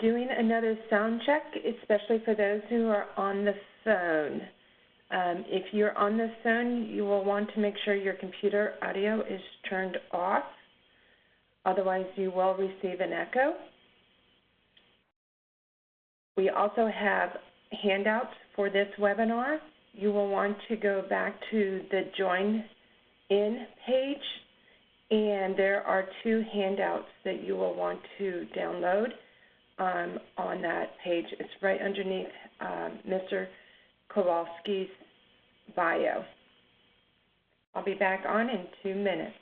doing another sound check, especially for those who are on the phone. If you're on the phone, you will want to make sure your computer audio is turned off. Otherwise, you will receive an echo. We also have handouts for this webinar. You will want to go back to the Join In page, and there are 2 handouts that you will want to download on that page. It's right underneath Mr. Kowalski's bio. I'll be back on in 2 minutes.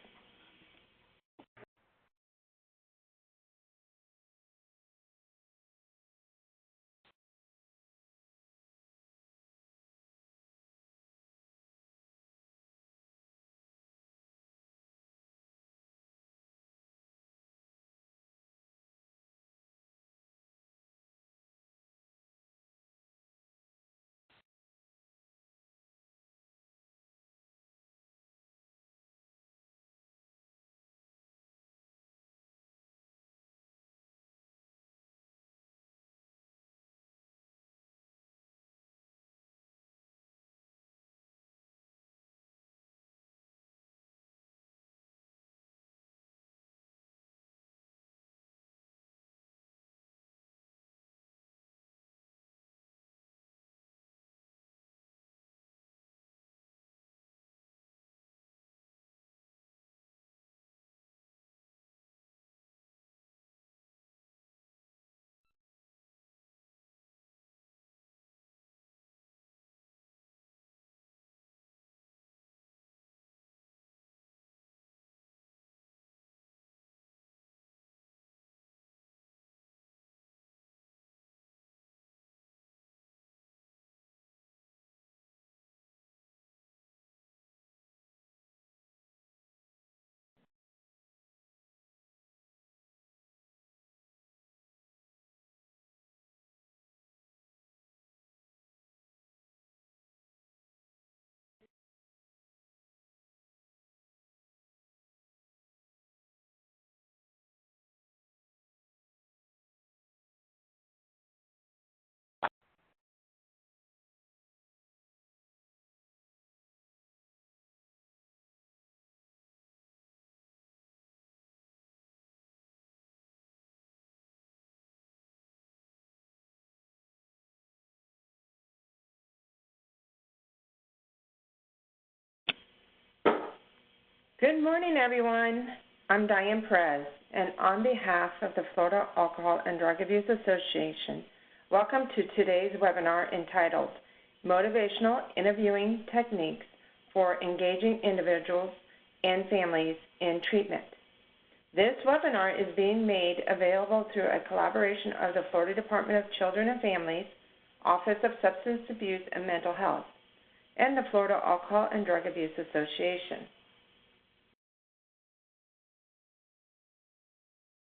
Good morning, everyone. I'm Diane Perez, and on behalf of the Florida Alcohol and Drug Abuse Association, welcome to today's webinar entitled Motivational Interviewing Techniques for Engaging Individuals and Families in Treatment. This webinar is being made available through a collaboration of the Florida Department of Children and Families, Office of Substance Abuse and Mental Health, and the Florida Alcohol and Drug Abuse Association.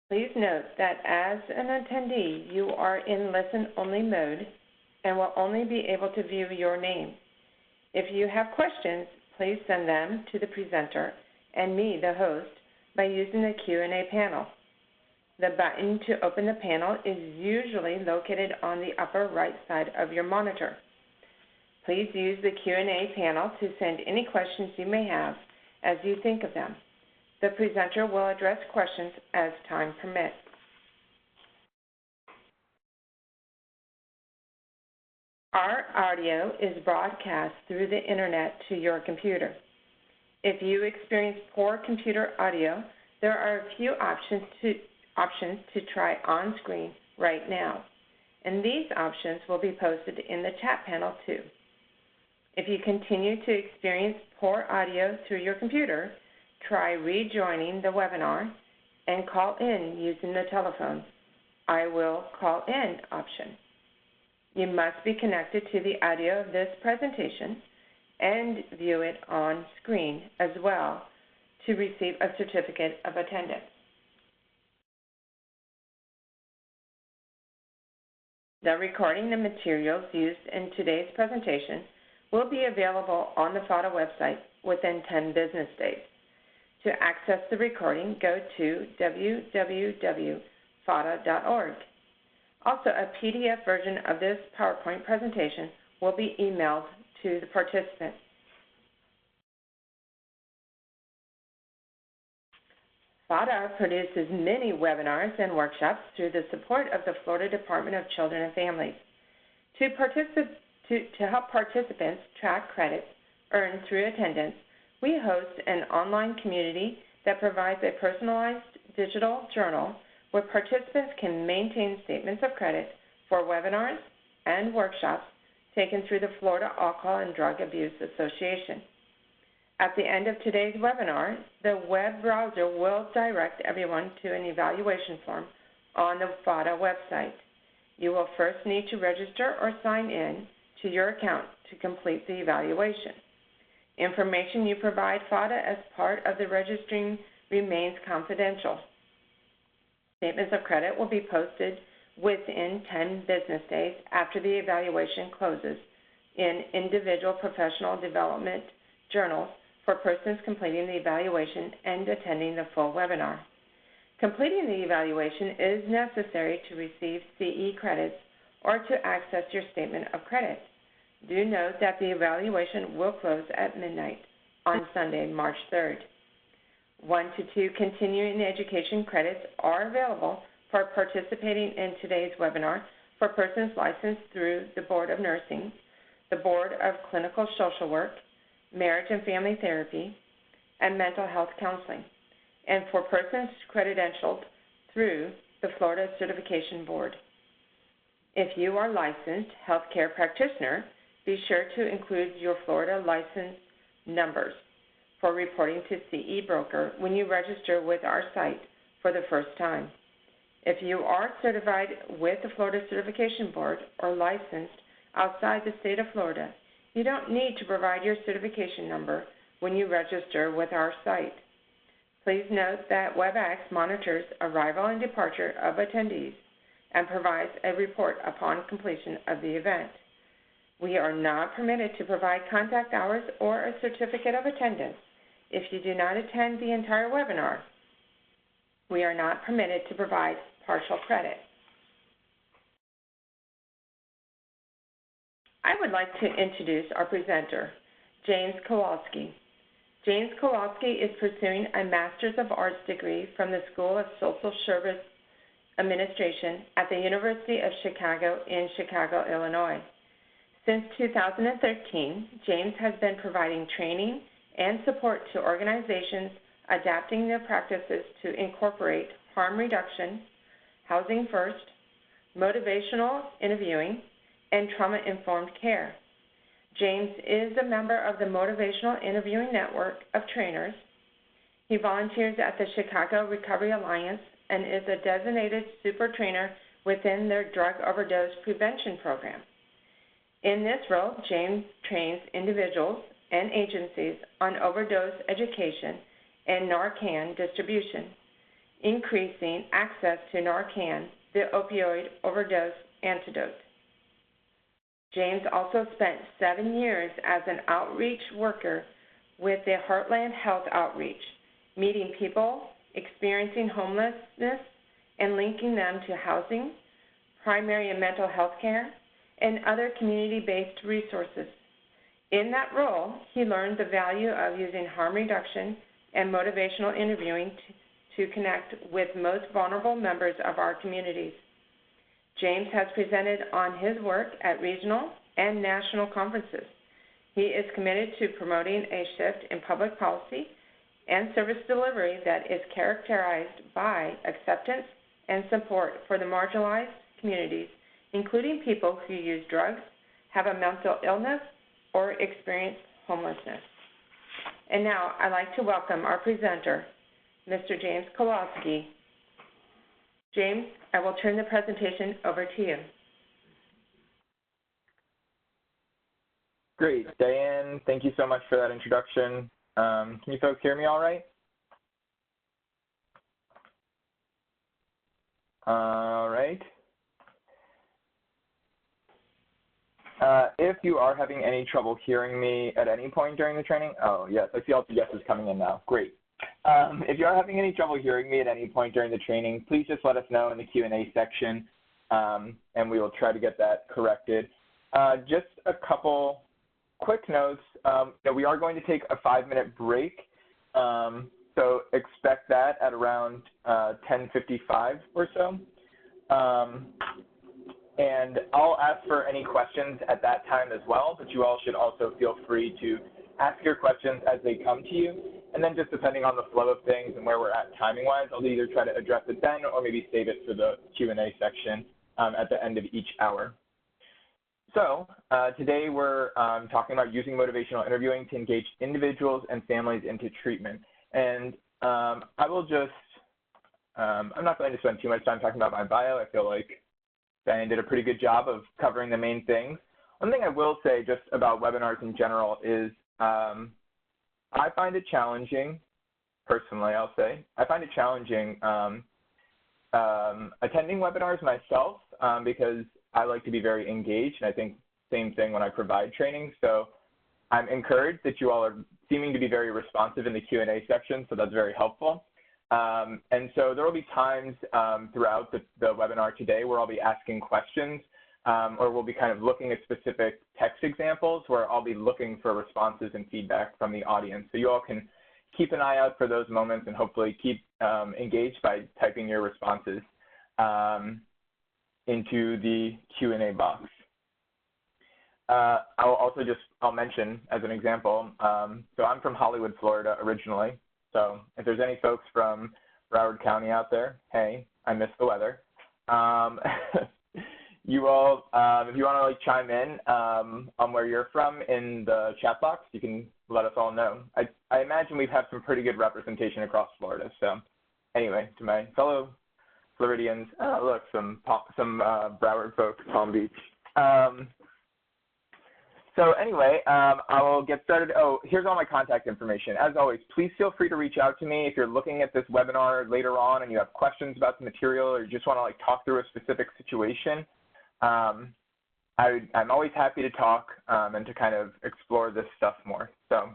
Please note that as an attendee, you are in listen-only mode and will only be able to view your name. If you have questions, please send them to the presenter and me, the host, by using the Q&A panel. The button to open the panel is usually located on the upper right side of your monitor. Please use the Q&A panel to send any questions you may have as you think of them. The presenter will address questions as time permits. Our audio is broadcast through the internet to your computer. If you experience poor computer audio, there are a few options to try on screen right now, and these options will be posted in the chat panel too. If you continue to experience poor audio through your computer, try rejoining the webinar and call in using the telephone I will call in option. You must be connected to the audio of this presentation and view it on screen as well to receive a certificate of attendance. The recording and materials used in today's presentation will be available on the FADA website within 10 business days. To access the recording, go to www.fada.org. Also, a PDF version of this PowerPoint presentation will be emailed to the participants. FADA produces many webinars and workshops through the support of the Florida Department of Children and Families. To help participants track credits earned through attendance, we host an online community that provides a personalized digital journal where participants can maintain statements of credit for webinars and workshops taken through the Florida Alcohol and Drug Abuse Association. At the end of today's webinar, the web browser will direct everyone to an evaluation form on the FADA website. You will first need to register or sign in to your account to complete the evaluation. Information you provide FADA as part of the registering remains confidential. Statements of credit will be posted within 10 business days after the evaluation closes in individual professional development journals for persons completing the evaluation and attending the full webinar. Completing the evaluation is necessary to receive CE credits or to access your statement of credit. Do note that the evaluation will close at midnight on Sunday, March 3rd. 1 to 2 continuing education credits are available for participating in today's webinar for persons licensed through the Board of Nursing, the Board of Clinical Social Work, Marriage and Family Therapy, and Mental Health Counseling, and for persons credentialed through the Florida Certification Board. If you are licensed healthcare practitioner, be sure to include your Florida license numbers for reporting to CE Broker when you register with our site for the first time. If you are certified with the Florida Certification Board or licensed outside the state of Florida, you don't need to provide your certification number when you register with our site. Please note that WebEx monitors arrival and departure of attendees and provides a report upon completion of the event. We are not permitted to provide contact hours or a certificate of attendance if you do not attend the entire webinar. We are not permitted to provide partial credit. I would like to introduce our presenter, James Kowalsky. James Kowalsky is pursuing a Master's of Arts degree from the School of Social Service Administration at the University of Chicago in Chicago, Illinois. Since 2013, James has been providing training and support to organizations adapting their practices to incorporate harm reduction, housing first, motivational interviewing, and trauma-informed care. James is a member of the Motivational Interviewing Network of Trainers. He volunteers at the Chicago Recovery Alliance and is a designated super trainer within their drug overdose prevention program. In this role, James trains individuals and agencies on overdose education and Narcan distribution, increasing access to Narcan, the opioid overdose antidote. James also spent 7 years as an outreach worker with the Heartland Health Outreach, meeting people experiencing homelessness and linking them to housing, primary and mental health care, and other community-based resources. In that role, he learned the value of using harm reduction and motivational interviewing to connect with most vulnerable members of our communities. James has presented on his work at regional and national conferences. He is committed to promoting a shift in public policy and service delivery that is characterized by acceptance and support for the marginalized communities, including people who use drugs, have a mental illness, or experience homelessness. And now I'd like to welcome our presenter, Mr. James Kowalsky. James, I will turn the presentation over to you. Great. Diane, thank you so much for that introduction. Can you folks hear me all right? All right. If you are having any trouble hearing me at any point during the training, oh, yes, I see all the yeses coming in now. Great. If you are having any trouble hearing me at any point during the training, please just let us know in the Q&A section. and we will try to get that corrected. Just a couple quick notes. We are going to take a 5-minute break, so expect that at around 10:55 or so. And I'll ask for any questions at that time as well, but you all should also feel free to ask your questions as they come to you. And then just depending on the flow of things and where we're at timing-wise, I'll either try to address it then or maybe save it for the Q&A section at the end of each hour. So today we're talking about using motivational interviewing to engage individuals and families into treatment. And I will just, I'm not going to spend too much time talking about my bio. I feel like Diane did a pretty good job of covering the main things. One thing I will say just about webinars in general is I find it challenging, personally I'll say, I find it challenging attending webinars myself because I like to be very engaged, and I think same thing when I provide training. So I'm encouraged that you all are seeming to be very responsive in the Q&A section, so that's very helpful. And so there will be times throughout the webinar today where I'll be asking questions or we'll be kind of looking at specific text examples where I'll be looking for responses and feedback from the audience. So you all can keep an eye out for those moments and hopefully keep engaged by typing your responses into the Q&A box. I'll mention as an example, so I'm from Hollywood, Florida originally. So if there's any folks from Broward County out there, hey, I miss the weather. You all, if you want to like chime in on where you're from in the chat box, you can let us all know. I imagine we've had some pretty good representation across Florida. So anyway, to my fellow Floridians, oh look, some Broward folks, Palm Beach. So anyway, I will get started. Oh, here's all my contact information. As always, please feel free to reach out to me if you're looking at this webinar later on and you have questions about the material or you just want to like talk through a specific situation. I'm always happy to talk and to kind of explore this stuff more. So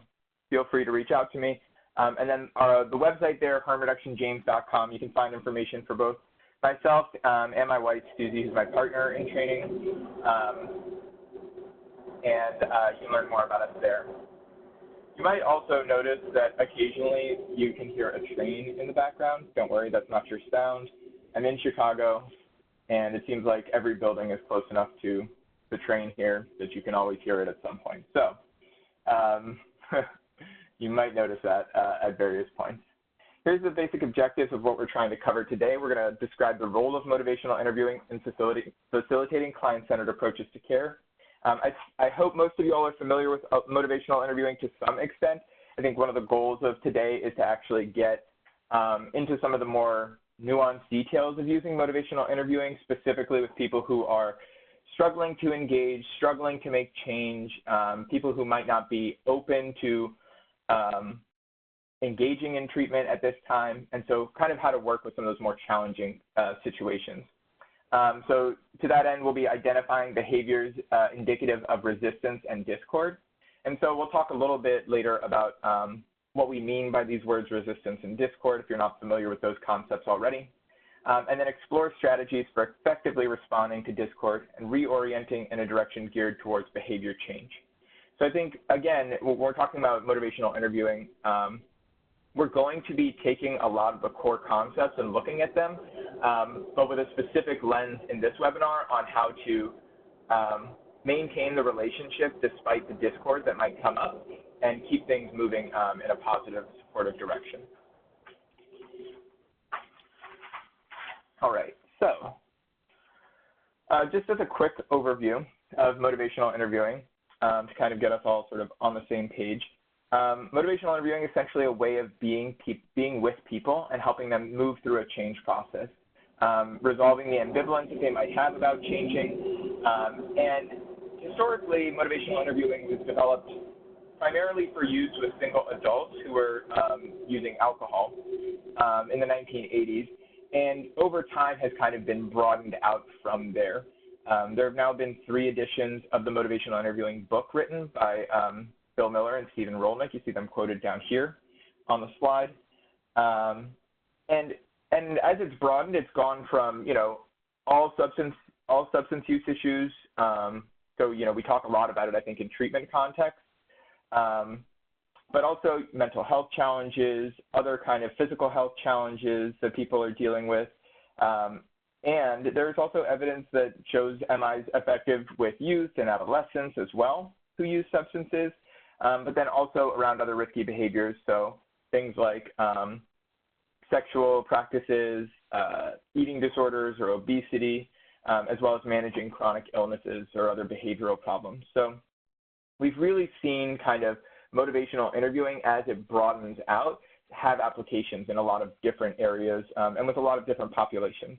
feel free to reach out to me. And then the website there, harmreductionjames.com, you can find information for both myself and my wife, Susie, who's my partner in training. And you can learn more about us there. You might also notice that occasionally you can hear a train in the background. Don't worry, that's not your sound. I'm in Chicago, and it seems like every building is close enough to the train here that you can always hear it at some point. So you might notice that at various points. Here's the basic objectives of what we're trying to cover today. We're going to describe the role of motivational interviewing in facilitating client-centered approaches to care. I hope most of you all are familiar with motivational interviewing to some extent. I think one of the goals of today is to actually get into some of the more nuanced details of using motivational interviewing, specifically with people who are struggling to engage, struggling to make change, people who might not be open to engaging in treatment at this time, and so kind of how to work with some of those more challenging situations. So to that end, we'll be identifying behaviors indicative of resistance and discord. And so we'll talk a little bit later about what we mean by these words, resistance and discord, if you're not familiar with those concepts already. And then explore strategies for effectively responding to discord and reorienting in a direction geared towards behavior change. So I think, again, when we're talking about motivational interviewing, we're going to be taking a lot of the core concepts and looking at them, but with a specific lens in this webinar on how to maintain the relationship despite the discord that might come up and keep things moving in a positive, supportive direction. All right, so just as a quick overview of motivational interviewing to kind of get us all sort of on the same page. Motivational interviewing is essentially a way of being with people and helping them move through a change process, resolving the ambivalence that they might have about changing. And historically, motivational interviewing was developed primarily for use with single adults who were using alcohol in the 1980s, and over time has kind of been broadened out from there. There have now been 3 editions of the motivational interviewing book written by Bill Miller and Stephen Rolnick. You see them quoted down here on the slide. And as it's broadened, it's gone from, all substance use issues. So, you know, we talk a lot about it, I think, in treatment context, but also mental health challenges, other kind of physical health challenges that people are dealing with. And there's also evidence that shows MI is effective with youth and adolescents as well who use substances, but then also around other risky behaviors. So things like sexual practices, eating disorders or obesity, as well as managing chronic illnesses or other behavioral problems. So we've really seen kind of motivational interviewing as it broadens out have applications in a lot of different areas and with a lot of different populations.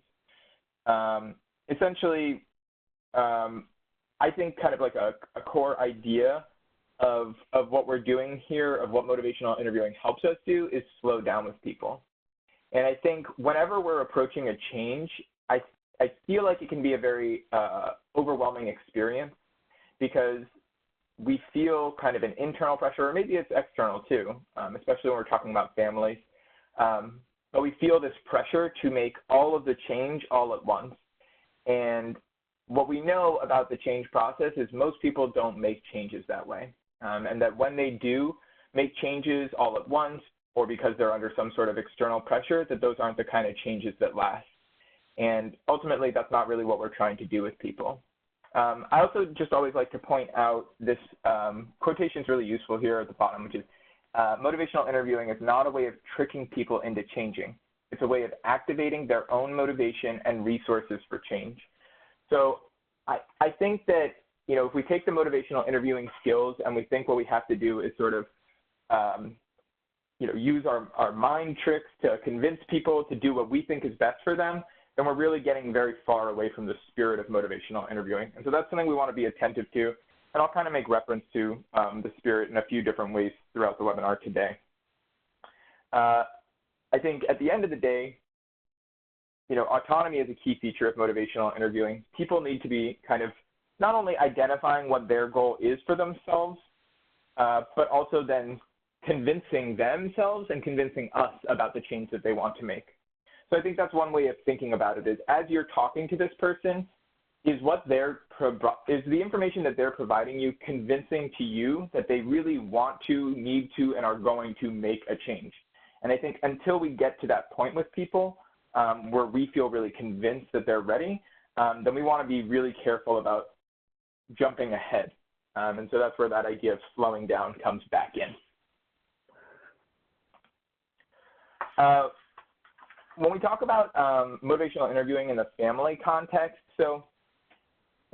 Essentially, I think kind of like a core idea of what we're doing here, of what motivational interviewing helps us do, is slow down with people. And I think whenever we're approaching a change, I feel like it can be a very overwhelming experience because we feel kind of an internal pressure, or maybe it's external too, especially when we're talking about families. But we feel this pressure to make all of the change all at once. And what we know about the change process is most people don't make changes that way. And that when they do make changes all at once, or because they're under some sort of external pressure, that those aren't the kind of changes that last. And ultimately, that's not really what we're trying to do with people. I also just always like to point out this quotation is really useful here at the bottom, which is, motivational interviewing is not a way of tricking people into changing. It's a way of activating their own motivation and resources for change. So I think that, you know, if we take the motivational interviewing skills and we think what we have to do is sort of, you know, use our mind tricks to convince people to do what we think is best for them, then we're really getting very far away from the spirit of motivational interviewing. And so that's something we want to be attentive to. And I'll kind of make reference to the spirit in a few different ways throughout the webinar today. I think at the end of the day, you know, autonomy is a key feature of motivational interviewing. People need to be kind of not only identifying what their goal is for themselves, but also then convincing themselves and convincing us about the change that they want to make. So I think that's one way of thinking about it, is as you're talking to this person, is the information that they're providing you convincing to you that they really want to, need to, and are going to make a change? And I think until we get to that point with people where we feel really convinced that they're ready, then we want to be really careful about jumping ahead. And so that's where that idea of slowing down comes back in. When we talk about motivational interviewing in the family context, so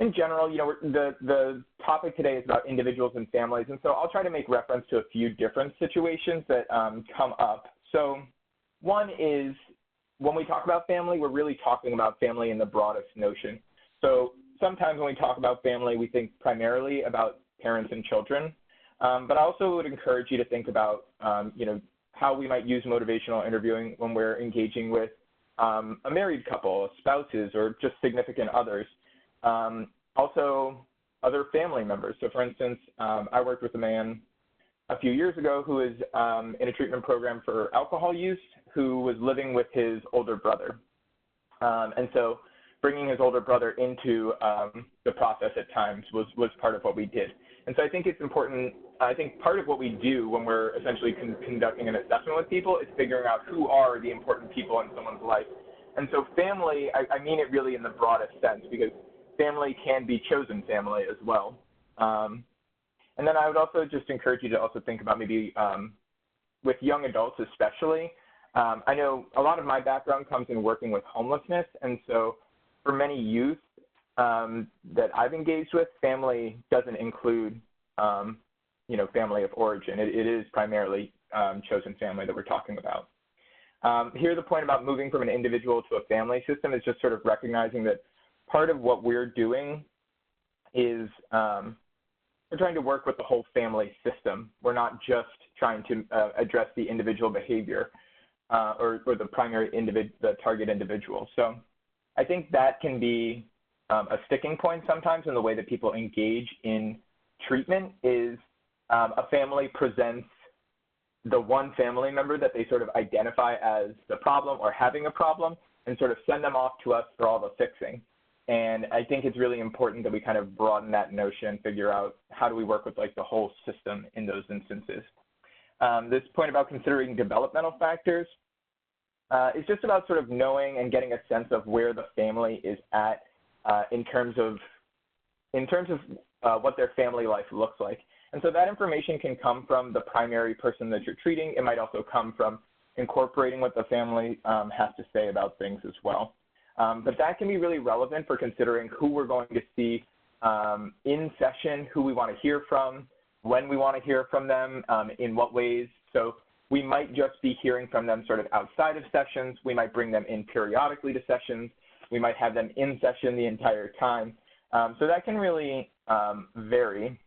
in general, you know, the topic today is about individuals and families, and so I'll try to make reference to a few different situations that come up. So one is, when we talk about family, we're really talking about family in the broadest notion. So sometimes when we talk about family, we think primarily about parents and children, but I also would encourage you to think about, you know, how we might use motivational interviewing when we're engaging with a married couple, spouses, or just significant others. Also, other family members. So for instance, I worked with a man a few years ago who was in a treatment program for alcohol use, who was living with his older brother. And so bringing his older brother into the process at times was part of what we did. And so I think it's important, I think part of what we do when we're essentially conducting an assessment with people is figuring out who are the important people in someone's life. And so family, I mean it really in the broadest sense, because family can be chosen family as well. And then I would also just encourage you to also think about maybe with young adults especially. I know a lot of my background comes in working with homelessness, and so for many youth that I've engaged with, family doesn't include, you know, family of origin. It is primarily chosen family that we're talking about. Here, the point about moving from an individual to a family system is just sort of recognizing that part of what we're doing is we're trying to work with the whole family system. We're not just trying to address the individual behavior or the primary the target individual. So I think that can be a sticking point sometimes in the way that people engage in treatment is a family presents the one family member that they sort of identify as the problem or having a problem, and sort of send them off to us for all the fixing. And I think it's really important that we kind of broaden that notion, figure out how do we work with like the whole system in those instances. This point about considering developmental factors is just about sort of knowing and getting a sense of where the family is at in terms of what their family life looks like. And so that information can come from the primary person that you're treating. It might also come from incorporating what the family has to say about things as well. But that can be really relevant for considering who we're going to see in session, who we want to hear from, when we want to hear from them, in what ways. So we might just be hearing from them sort of outside of sessions. We might bring them in periodically to sessions. We might have them in session the entire time. So that can really vary.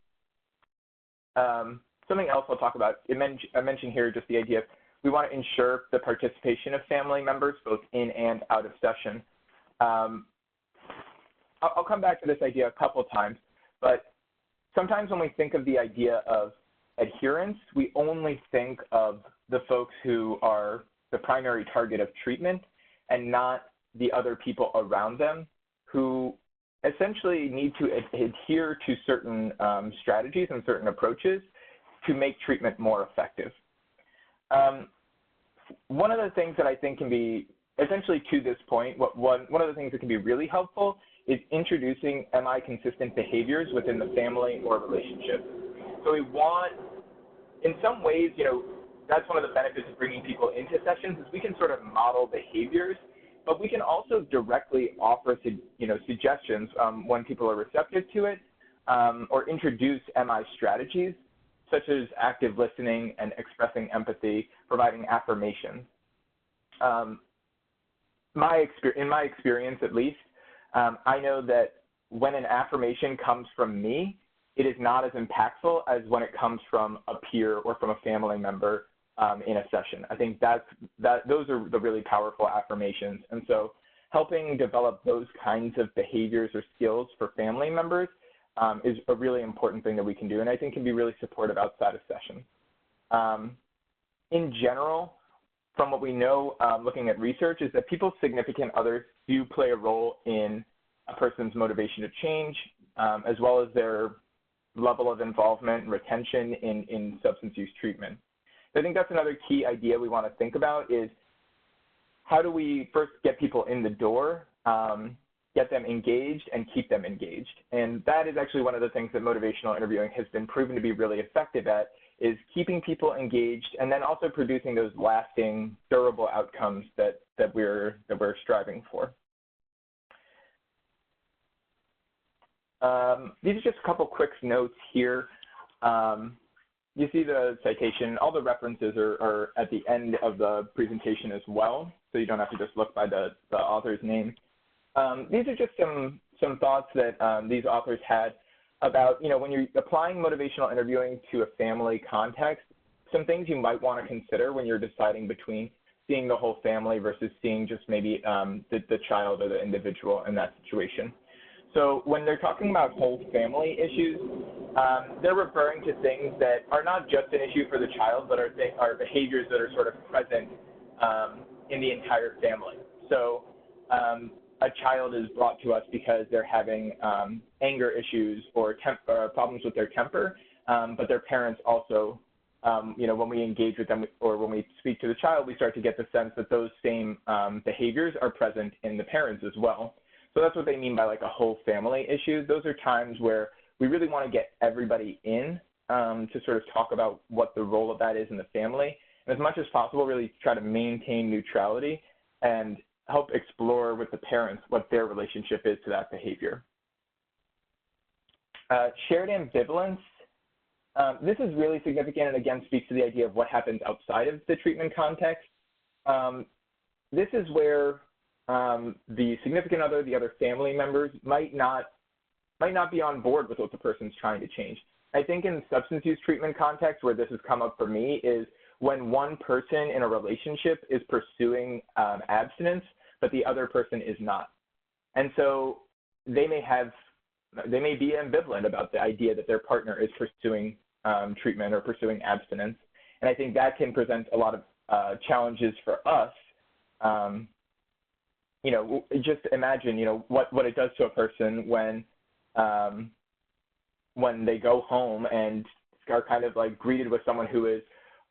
Something else I'll talk about, I mentioned here just the idea of we want to ensure the participation of family members both in and out of session. I'll come back to this idea a couple times, but sometimes when we think of the idea of adherence, we only think of the folks who are the primary target of treatment and not the other people around them who essentially need to adhere to certain strategies and certain approaches to make treatment more effective. One of the things that I think can be, essentially to this point, one of the things that can be really helpful is introducing MI-consistent behaviors within the family or relationship. So we want, in some ways, that's one of the benefits of bringing people into sessions is we can sort of model behaviors, but we can also directly offer, suggestions when people are receptive to it, or introduce MI strategies, such as active listening and expressing empathy, providing affirmations. In my experience, at least, I know that when an affirmation comes from me, it is not as impactful as when it comes from a peer or from a family member in a session. I think those are the really powerful affirmations. And so helping develop those kinds of behaviors or skills for family members is a really important thing that we can do, and I think can be really supportive outside of session. In general, from what we know, looking at research, is that people's significant others do play a role in a person's motivation to change, as well as their level of involvement and retention in substance use treatment. So I think that's another key idea we want to think about is how do we first get people in the door, get them engaged, and keep them engaged. And that is actually one of the things that motivational interviewing has been proven to be really effective at, is keeping people engaged and then also producing those lasting, durable outcomes that we're striving for. These are just a couple quick notes here. You see the citation. All the references are at the end of the presentation as well, so you don't have to just look by the author's name. These are just some thoughts that these authors had about, when you're applying motivational interviewing to a family context, some things you might want to consider when you're deciding between seeing the whole family versus seeing just maybe the child or the individual in that situation. So when they're talking about whole family issues, they're referring to things that are not just an issue for the child, but are behaviors that are sort of present in the entire family. So a child is brought to us because they're having anger issues or problems with their temper, but their parents also, when we engage with them or when we speak to the child, we start to get the sense that those same behaviors are present in the parents as well. So that's what they mean by like a whole family issue. Those are times where we really want to get everybody in to sort of talk about what the role of that is in the family. And as much as possible, really try to maintain neutrality and help explore with the parents what their relationship is to that behavior. Shared ambivalence. This is really significant and again speaks to the idea of what happens outside of the treatment context. This is where the significant other, the other family members might not be on board with what the person's trying to change. I think in substance use treatment context where this has come up for me is when one person in a relationship is pursuing abstinence, but the other person is not. And so they may be ambivalent about the idea that their partner is pursuing treatment or pursuing abstinence. And I think that can present a lot of challenges for us just imagine, what it does to a person when they go home and are kind of like greeted with someone who is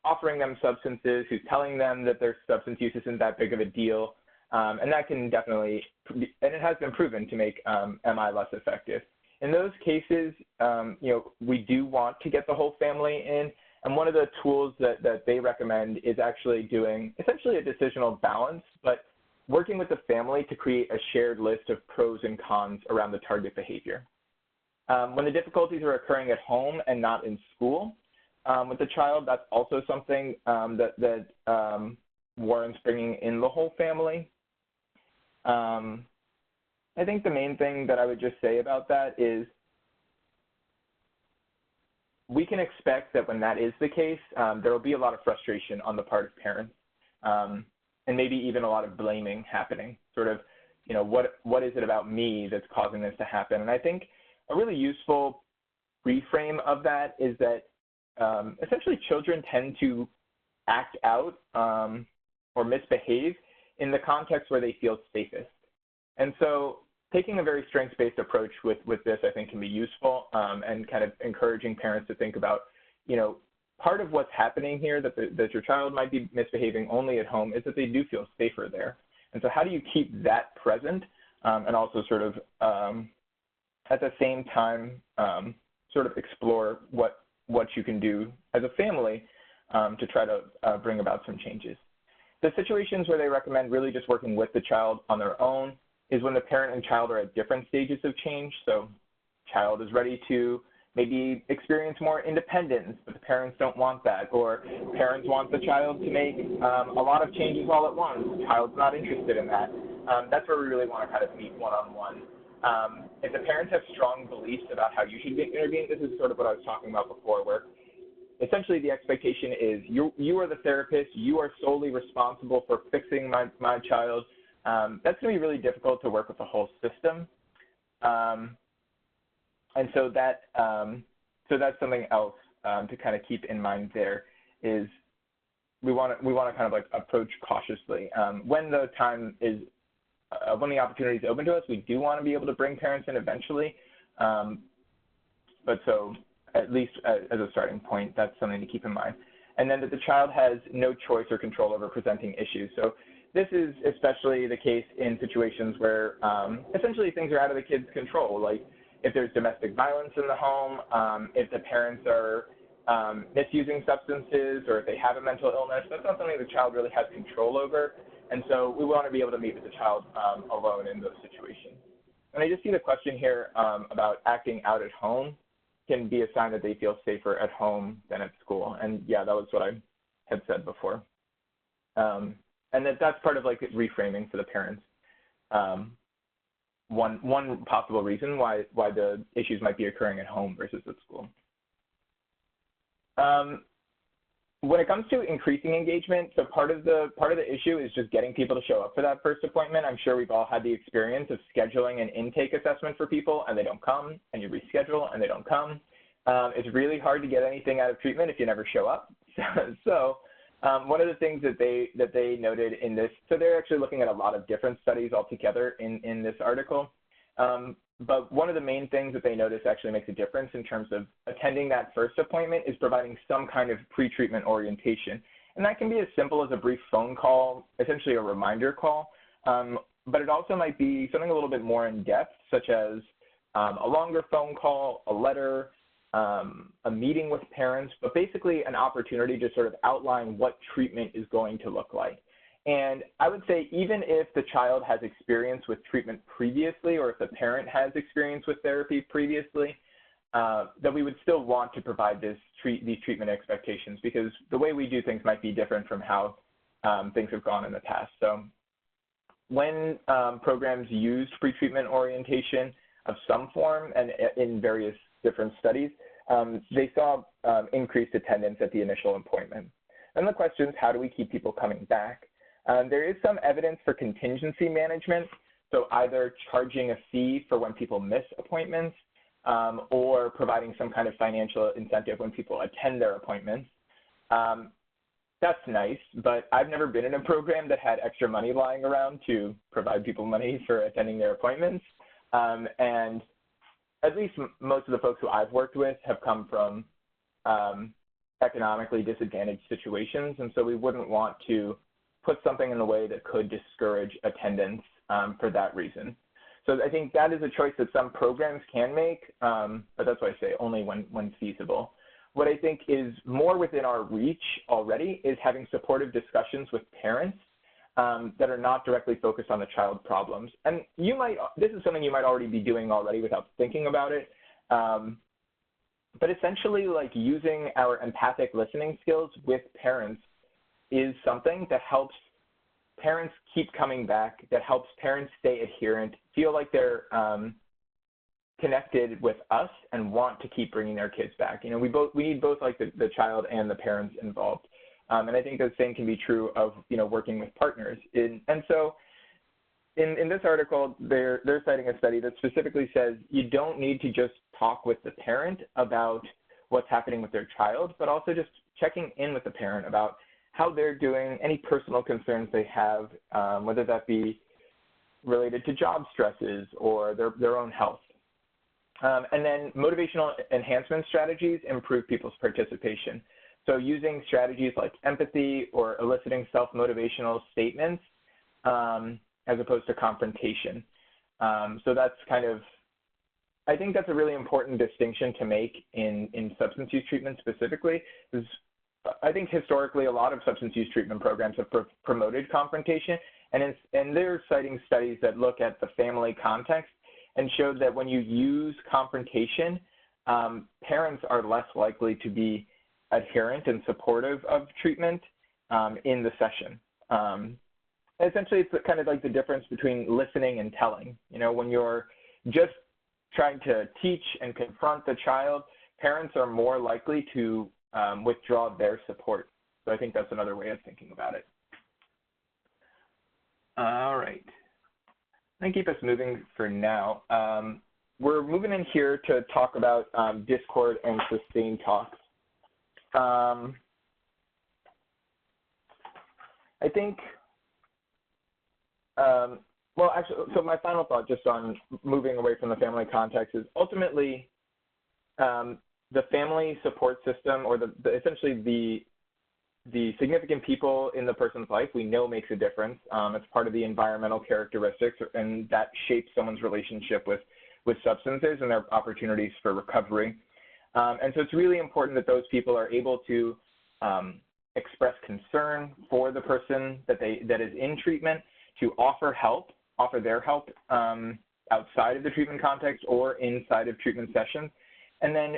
offering them substances, who's telling them that their substance use isn't that big of a deal. And that can definitely, and it has been proven to make MI less effective. In those cases, we do want to get the whole family in. And one of the tools that they recommend is actually doing essentially a decisional balance, but working with the family to create a shared list of pros and cons around the target behavior. When the difficulties are occurring at home and not in school with the child, that's also something that warrants bringing in the whole family. I think the main thing that I would just say about that is we can expect that when that is the case, there will be a lot of frustration on the part of parents, and maybe even a lot of blaming happening, sort of, what is it about me that's causing this to happen? And I think a really useful reframe of that is that essentially children tend to act out or misbehave in the context where they feel safest. And so taking a very strengths-based approach with this, I think, can be useful, and kind of encouraging parents to think about, part of what's happening here that your child might be misbehaving only at home is that they do feel safer there. And so how do you keep that present and also sort of at the same time sort of explore what you can do as a family to try to bring about some changes. The situations where they recommend really just working with the child on their own is when the parent and child are at different stages of change. So child is ready to maybe experience more independence, but the parents don't want that. Or parents want the child to make a lot of changes all at once. The child's not interested in that. That's where we really want to kind of meet one-on-one. If the parents have strong beliefs about how you should intervene, this is sort of what I was talking about before, where essentially the expectation is you are the therapist, you are solely responsible for fixing my child. That's going to be really difficult to work with the whole system. And so that's something else to kind of keep in mind there is we want to kind of like approach cautiously. When the time is, when the opportunity is open to us, we do want to be able to bring parents in eventually. But so at least as a starting point, that's something to keep in mind. And then that the child has no choice or control over presenting issues. So this is especially the case in situations where essentially things are out of the kid's control, like if there's domestic violence in the home, if the parents are misusing substances, or if they have a mental illness. That's not something the child really has control over. And so we want to be able to meet with the child alone in those situations. And I just see the question here about acting out at home can be a sign that they feel safer at home than at school. And yeah, that was what I had said before. And that's part of like reframing for the parents. One possible reason why the issues might be occurring at home versus at school. When it comes to increasing engagement, so part of the issue is just getting people to show up for that first appointment. I'm sure we've all had the experience of scheduling an intake assessment for people and they don't come, and you reschedule and they don't come. It's really hard to get anything out of treatment if you never show up. So one of the things that they noted in this, so they're actually looking at a lot of different studies altogether in this article. But one of the main things that they notice actually makes a difference in terms of attending that first appointment is providing some kind of pre-treatment orientation. And that can be as simple as a brief phone call, essentially a reminder call. But it also might be something a little bit more in depth, such as a longer phone call, a letter, a meeting with parents, but basically an opportunity to sort of outline what treatment is going to look like. And I would say even if the child has experience with treatment previously, or if the parent has experience with therapy previously, that we would still want to provide these treatment expectations, because the way we do things might be different from how things have gone in the past. So when programs used pre-treatment orientation of some form and in various different studies, they saw increased attendance at the initial appointment. And the question is, how do we keep people coming back? There is some evidence for contingency management, so either charging a fee for when people miss appointments or providing some kind of financial incentive when people attend their appointments. that's nice, but I've never been in a program that had extra money lying around to provide people money for attending their appointments. And at least most of the folks who I've worked with have come from economically disadvantaged situations, and so we wouldn't want to put something in the way that could discourage attendance for that reason. So I think that is a choice that some programs can make, but that's why I say only when feasible. What I think is more within our reach already is having supportive discussions with parents that are not directly focused on the child problems. And this is something you might already be doing already without thinking about it. But essentially, like, using our empathic listening skills with parents is something that helps parents keep coming back, that helps parents stay adherent, feel like they're connected with us and want to keep bringing their kids back. You know, we need both, like, the child and the parents involved. And I think the same can be true of, you know, working with partners. And so in this article, they're citing a study that specifically says you don't need to just talk with the parent about what's happening with their child, but also just checking in with the parent about how they're doing, any personal concerns they have, whether that be related to job stresses or their own health. And then motivational enhancement strategies improve people's participation. So using strategies like empathy or eliciting self-motivational statements as opposed to confrontation. So that's kind of, I think that's a really important distinction to make in substance use treatment specifically, because I think historically a lot of substance use treatment programs have promoted confrontation, and they're citing studies that look at the family context and showed that when you use confrontation, parents are less likely to be adherent and supportive of treatment in the session. Essentially, it's kind of like the difference between listening and telling. You know, when you're just trying to teach and confront the child, parents are more likely to withdraw their support. So I think that's another way of thinking about it. All right. I'm going to keep us moving for now. We're moving in here to talk about discord and sustained talks. I think, well, actually, so my final thought just on moving away from the family context is ultimately the family support system, or essentially the significant people in the person's life we know makes a difference. It's part of the environmental characteristics, and that shapes someone's relationship with substances and their opportunities for recovery. And so it's really important that those people are able to express concern for the person that is in treatment, to offer their help outside of the treatment context or inside of treatment sessions. And then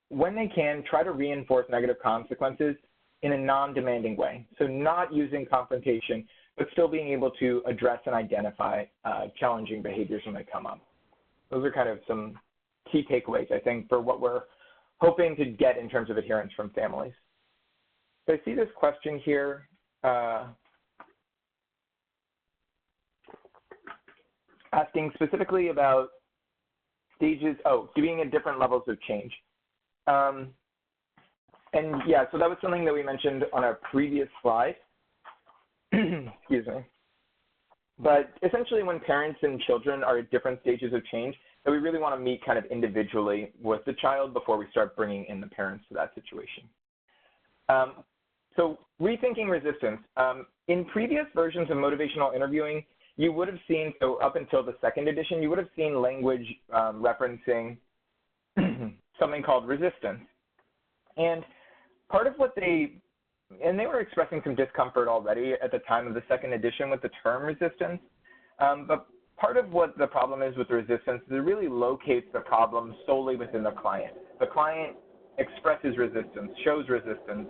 when they can, try to reinforce negative consequences in a non-demanding way. So not using confrontation, but still being able to address and identify challenging behaviors when they come up. Those are kind of some key takeaways, I think, for what we're hoping to get in terms of adherence from families. So I see this question here. Asking specifically about stages, being at different levels of change. And yeah, so that was something that we mentioned on our previous slide. Excuse me. But essentially when parents and children are at different stages of change, that we really want to meet kind of individually with the child before we start bringing in the parents to that situation. So rethinking resistance. In previous versions of motivational interviewing, you would have seen, so up until the second edition, you would have seen language referencing something called resistance. And part of what they were expressing some discomfort already at the time of the second edition with the term resistance. But part of what the problem is with resistance is it really locates the problem solely within the client. The client expresses resistance, shows resistance,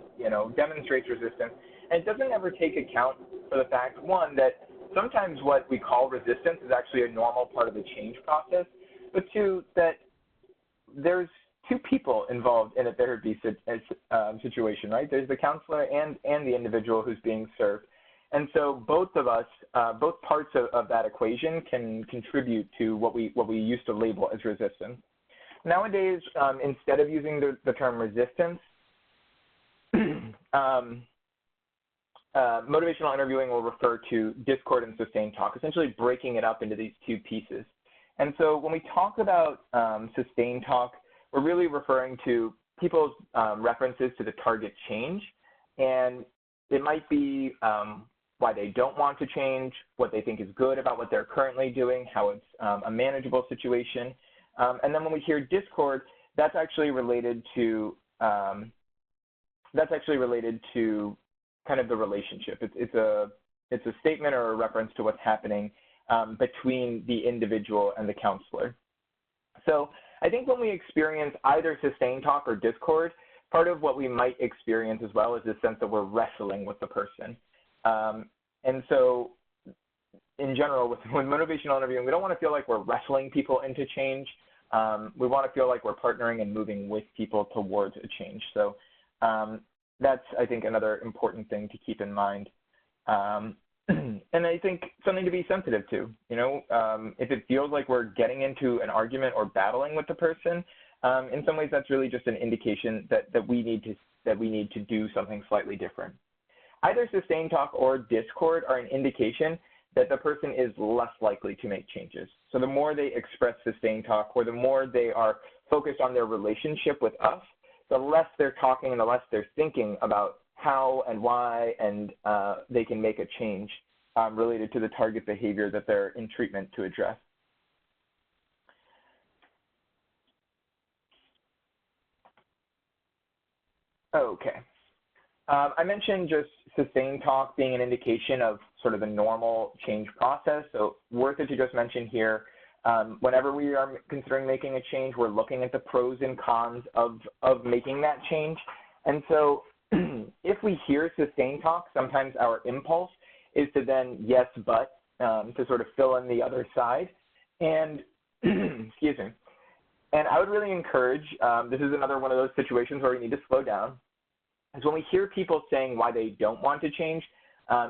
demonstrates resistance, and it doesn't ever take account for the fact, one, that sometimes what we call resistance is actually a normal part of the change process, but two, that there's two people involved in a therapy situation, right? There's the counselor and the individual who's being served. And so both of us, both parts of that equation can contribute to what we used to label as resistance. Nowadays, instead of using the term resistance, motivational interviewing will refer to discord and sustained talk, essentially breaking it up into these two pieces. And so when we talk about sustained talk, we're really referring to people's references to the target change. And it might be why they don't want to change, what they think is good about what they're currently doing, how it's a manageable situation. And then when we hear discord, that's actually related to kind of the relationship. It's a statement or a reference to what's happening between the individual and the counselor. So I think when we experience either sustained talk or discord, part of what we might experience as well is this sense that we're wrestling with the person. And so in general, with motivational interviewing, we don't want to feel like we're wrestling people into change. We want to feel like we're partnering and moving with people towards a change. So that's, I think, another important thing to keep in mind. And I think something to be sensitive to, you know, if it feels like we're getting into an argument or battling with the person, in some ways that's really just an indication that we need to do something slightly different. Either sustained talk or discord are an indication that the person is less likely to make changes. So the more they express sustained talk, or the more they are focused on their relationship with us, the less they're talking and the less they're thinking about how and why and they can make a change related to the target behavior that they're in treatment to address. Okay. I mentioned just sustained talk being an indication of sort of the normal change process. So worth it to just mention here, whenever we are considering making a change, we're looking at the pros and cons of making that change. And so if we hear sustained talk, sometimes our impulse is to then yes, but, to sort of fill in the other side. And, excuse me. And I would really encourage, this is another one of those situations where we need to slow down, is when we hear people saying why they don't want to change,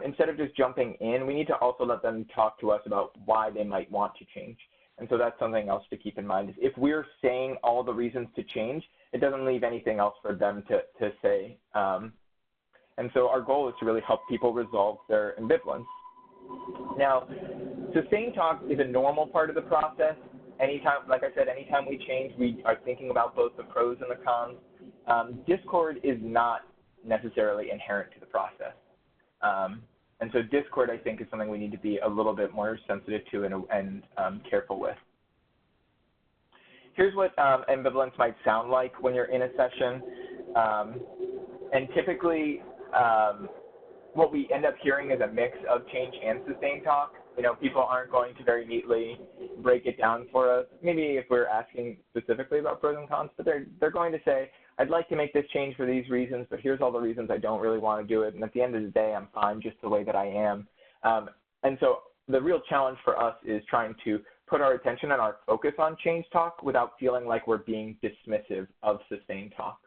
instead of just jumping in, we need to also let them talk to us about why they might want to change. And so that's something else to keep in mind. Is if we're saying all the reasons to change, it doesn't leave anything else for them to say. And so our goal is to really help people resolve their ambivalence. Now, sustained talk is a normal part of the process. Anytime, like I said, anytime we change, we are thinking about both the pros and the cons. Discord is not necessarily inherent to the process. And so discord, I think, is something we need to be a little bit more sensitive to and careful with. Here's what ambivalence might sound like when you're in a session. And typically, what we end up hearing is a mix of change and sustained talk. You know, people aren't going to very neatly break it down for us. Maybe if we're asking specifically about pros and cons, but they're going to say, I'd like to make this change for these reasons, but here's all the reasons I don't really want to do it. And at the end of the day, I'm fine just the way that I am. And so the real challenge for us is trying to put our attention and our focus on change talk without feeling like we're being dismissive of sustained talk.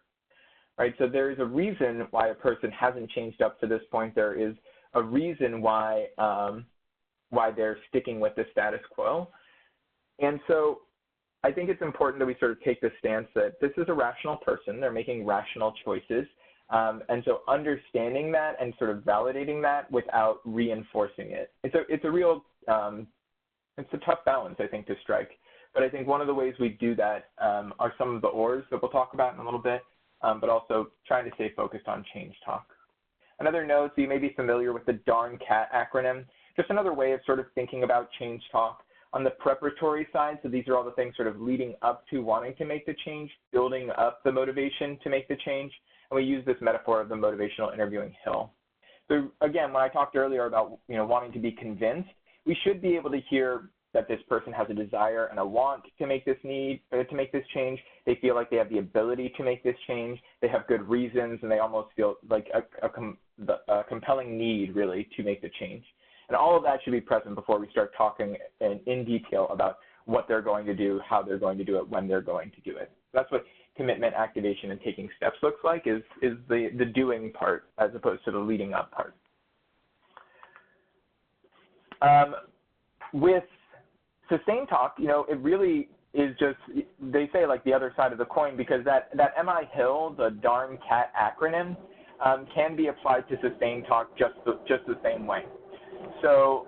Right? So there is a reason why a person hasn't changed up to this point. There is a reason why they're sticking with the status quo. And so I think it's important that we sort of take the stance that this is a rational person. They're making rational choices. And so understanding that and sort of validating that without reinforcing it. It's a real, it's a tough balance, I think, to strike. But I think one of the ways we do that are some of the ors that we'll talk about in a little bit, but also trying to stay focused on change talk. Another note, so you may be familiar with the darn cat acronym. Just another way of sort of thinking about change talk. On the preparatory side, so these are all the things sort of leading up to wanting to make the change, building up the motivation to make the change, and we use this metaphor of the motivational interviewing hill. So again, when I talked earlier about wanting to be convinced, we should be able to hear that this person has a desire and a want to make this change. They feel like they have the ability to make this change. They have good reasons, and they almost feel like a compelling need, really, to make the change. And all of that should be present before we start talking in detail about what they're going to do, how they're going to do it, when they're going to do it. That's what commitment, activation, and taking steps looks like, is the doing part as opposed to the leading up part. With sustained talk, it really is just, they say, like the other side of the coin, because that MI Hill, the darn cat acronym, can be applied to sustained talk just the same way. So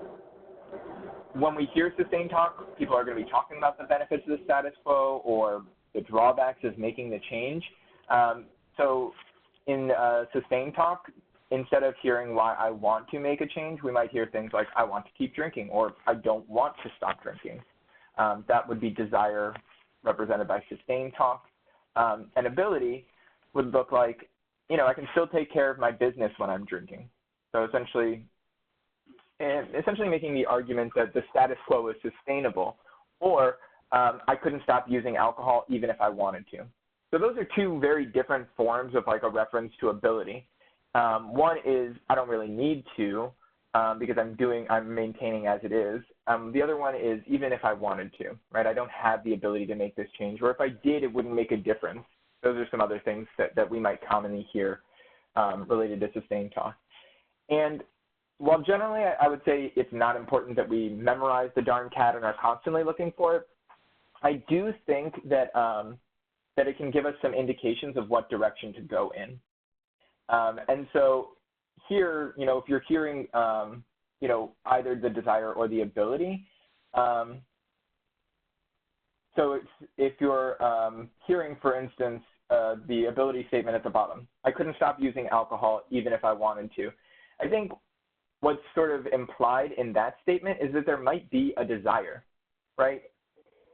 when we hear sustained talk, people are going to be talking about the benefits of the status quo or the drawbacks of making the change. So in sustained talk, instead of hearing why I want to make a change, we might hear things like I want to keep drinking or I don't want to stop drinking. That would be desire represented by sustained talk. And ability would look like, I can still take care of my business when I'm drinking. So essentially making the argument that the status quo is sustainable, or I couldn't stop using alcohol even if I wanted to. So those are two very different forms of like a reference to ability. One is I don't really need to because I'm maintaining as it is. The other one is even if I wanted to, right? I don't have the ability to make this change, or if I did, it wouldn't make a difference. Those are some other things that we might commonly hear related to sustained talk. And while generally I would say it's not important that we memorize the darn cat and are constantly looking for it, I do think that that it can give us some indications of what direction to go in. And so here, if you're hearing, either the desire or the ability, so if you're hearing, for instance, the ability statement at the bottom, I couldn't stop using alcohol even if I wanted to. I think what's sort of implied in that statement is that there might be a desire, right?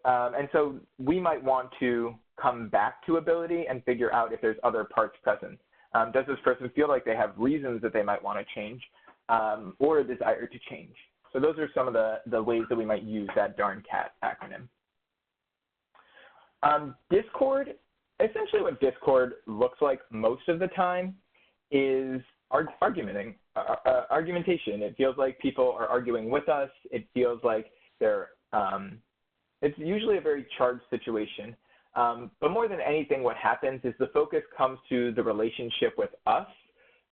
And so we might want to come back to ability and figure out if there's other parts present. Does this person feel like they have reasons that they might want to change or a desire to change? So those are some of the ways that we might use that darn cat acronym. Discord, essentially what Discord looks like most of the time is argumentation. It feels like people are arguing with us. It feels like it's usually a very charged situation. But more than anything, what happens is the focus comes to the relationship with us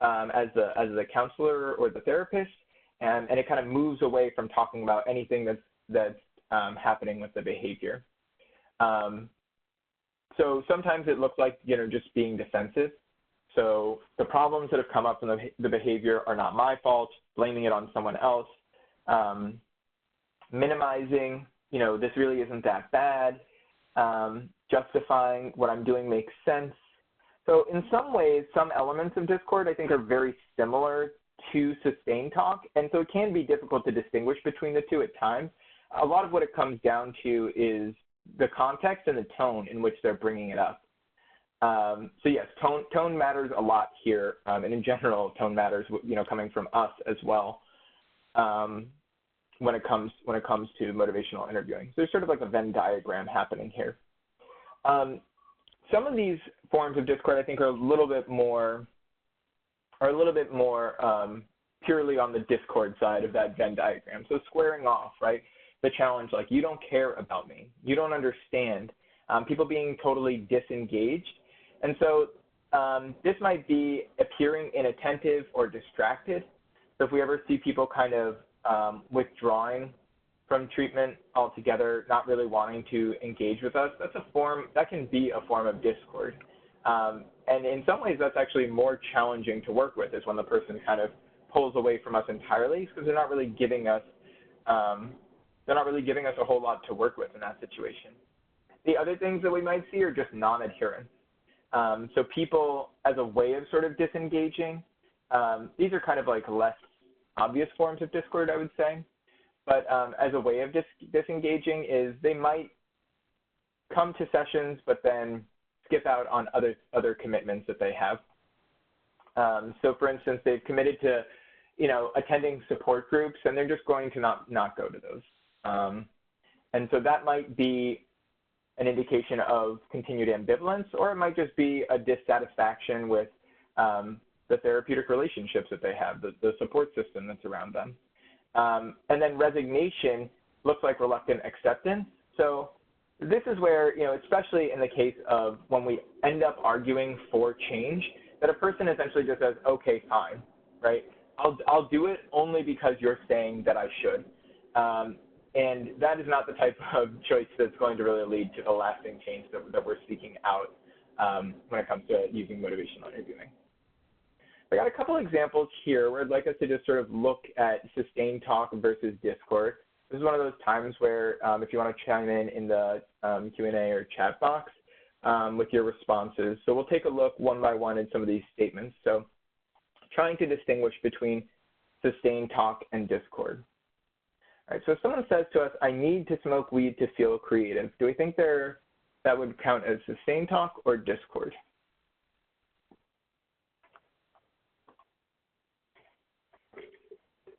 as the counselor or the therapist, and it kind of moves away from talking about anything that's happening with the behavior. So sometimes it looks like, just being defensive. So the problems that have come up from the behavior are not my fault, blaming it on someone else, minimizing, this really isn't that bad, justifying what I'm doing makes sense. So in some ways, some elements of Discord I think are very similar to sustained talk, and so it can be difficult to distinguish between the two at times. A lot of what it comes down to is the context and the tone in which they're bringing it up. So yes, tone matters a lot here, and in general, tone matters, coming from us as well. When it comes to motivational interviewing. So there's sort of like a Venn diagram happening here. Some of these forms of Discord I think are a little bit more purely on the Discord side of that Venn diagram. So squaring off, right? The challenge, like, you don't care about me, you don't understand. People being totally disengaged. And so this might be appearing inattentive or distracted. So if we ever see people kind of withdrawing from treatment altogether, not really wanting to engage with us, that can be a form of Discord. And in some ways, that's actually more challenging to work with, is when the person kind of pulls away from us entirely, because they're not really giving us a whole lot to work with in that situation. The other things that we might see are just non-adherence. So people, as a way of sort of disengaging, these are kind of like less obvious forms of Discord, I would say. But as a way of disengaging is they might come to sessions but then skip out on other commitments that they have. So for instance, they've committed to, attending support groups, and they're just going to not go to those. And so that might be an indication of continued ambivalence, or it might just be a dissatisfaction with the therapeutic relationships that they have, the support system that's around them. And then resignation looks like reluctant acceptance. So this is where, especially in the case of when we end up arguing for change, that a person essentially just says, okay, fine, right? I'll do it only because you're saying that I should. And that is not the type of choice that's going to really lead to the lasting change that we're seeking out when it comes to using motivational interviewing. I got a couple examples here where I'd like us to just sort of look at sustained talk versus Discord. This is one of those times where if you want to chime in the Q&A or chat box with your responses. So we'll take a look one by one at some of these statements. So trying to distinguish between sustained talk and Discord. All right, so if someone says to us, I need to smoke weed to feel creative, do we think that would count as sustained talk or Discord?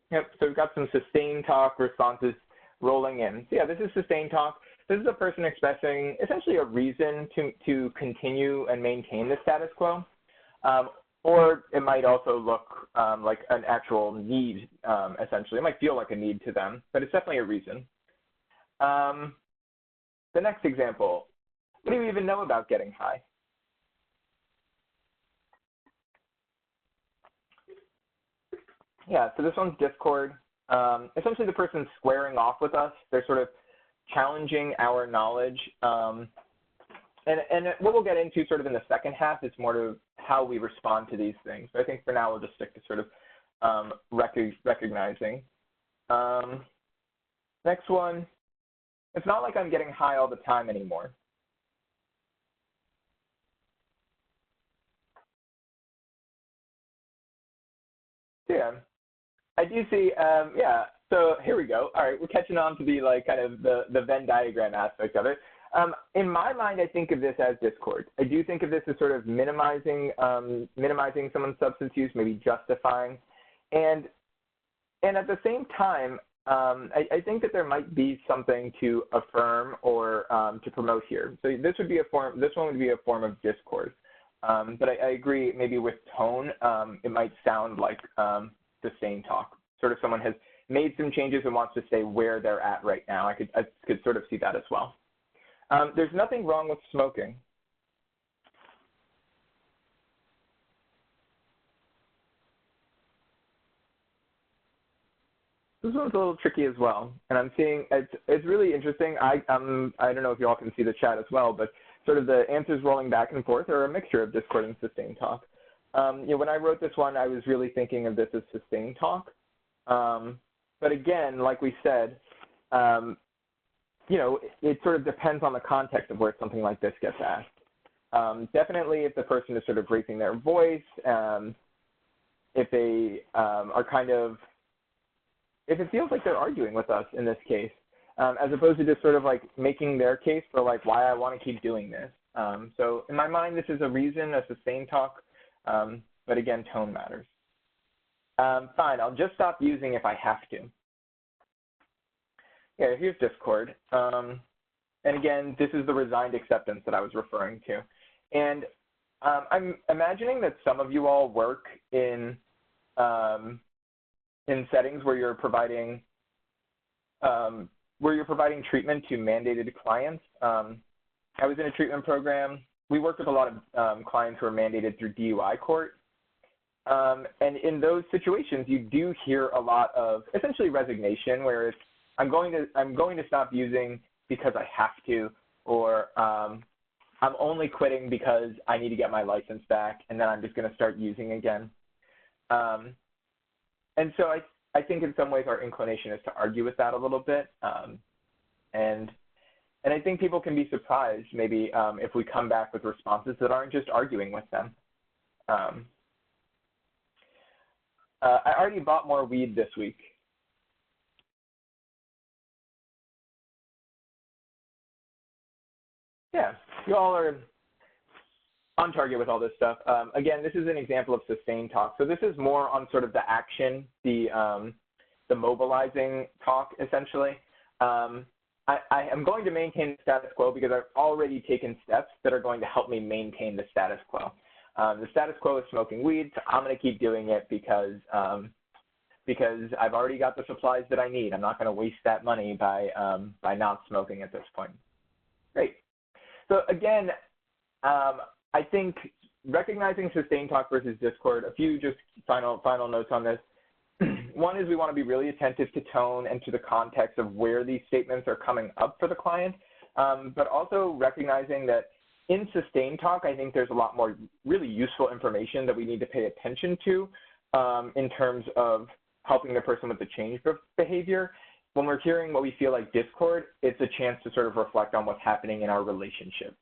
Yep, so we've got some sustained talk responses rolling in. So yeah, this is sustained talk. This is a person expressing essentially a reason to continue and maintain the status quo. Or it might also look like an actual need, essentially. It might feel like a need to them, but it's definitely a reason. The next example, what do you even know about getting high? Yeah, so this one's Discord. Essentially, the person's squaring off with us. They're sort of challenging our knowledge. And what we'll get into sort of in the second half is more to how we respond to these things. But I think for now, we'll just stick to sort of recognizing. Next one, it's not like I'm getting high all the time anymore. Yeah. I do see, yeah, so here we go. All right, we're catching on to the kind of the Venn diagram aspect of it. In my mind, I think of this as Discord. I do think of this as sort of minimizing someone's substance use, maybe justifying. And at the same time, I think that there might be something to affirm or to promote here. So this one would be a form of Discord. But I agree, maybe with tone, it might sound like sustained talk. Sort of someone has made some changes and wants to say where they're at right now. I could sort of see that as well. There's nothing wrong with smoking. This one's a little tricky as well, and I'm seeing it's really interesting. I don't know if you all can see the chat as well, but sort of the answers rolling back and forth are a mixture of Discord and sustained talk. When I wrote this one, I was really thinking of this as sustained talk. But again, like we said, it sort of depends on the context of where something like this gets asked. Definitely if the person is sort of raising their voice, if they are kind of, if it feels like they're arguing with us in this case, as opposed to just sort of like making their case for like why I want to keep doing this. So in my mind, this is a reason, a sustained talk, but again, tone matters. Fine, I'll just stop using if I have to. Yeah, here's Discord. And again, this is the resigned acceptance that I was referring to. And I'm imagining that some of you all work in settings where you're providing treatment to mandated clients. I was in a treatment program. We worked with a lot of clients who are mandated through DUI court. And in those situations, you do hear a lot of essentially resignation, where it's I'm going to stop using because I have to, or I'm only quitting because I need to get my license back, and then I'm just going to start using again. And so I think in some ways our inclination is to argue with that a little bit. And I think people can be surprised maybe if we come back with responses that aren't just arguing with them. I already bought more weed this week. Yeah, you all are on target with all this stuff. Again, this is an example of sustained talk. So this is more on sort of the action, the mobilizing talk, essentially. I am going to maintain the status quo because I've already taken steps that are going to help me maintain the status quo. The status quo is smoking weed, so I'm going to keep doing it because I've already got the supplies that I need. I'm not going to waste that money by not smoking at this point. Great. So again, I think recognizing sustained talk versus Discord, a few just final notes on this. One is we want to be really attentive to tone and to the context of where these statements are coming up for the client, but also recognizing that in sustained talk, I think there's a lot more really useful information that we need to pay attention to in terms of helping the person with the change behavior. When we're hearing what we feel like discord, it's a chance to sort of reflect on what's happening in our relationship.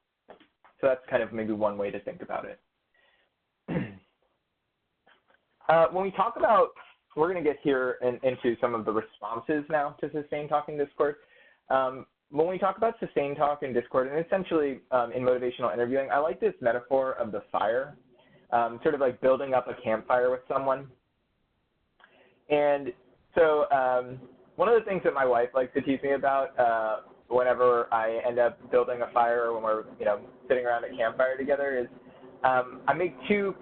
So that's kind of maybe one way to think about it. When we talk about, we're going to get here into some of the responses now to sustained talk and discord. When we talk about sustained talk and discord, and essentially in motivational interviewing, I like this metaphor of the fire, sort of like building up a campfire with someone. And so one of the things that my wife likes to tease me about whenever I end up building a fire or when we're sitting around a campfire together is I make two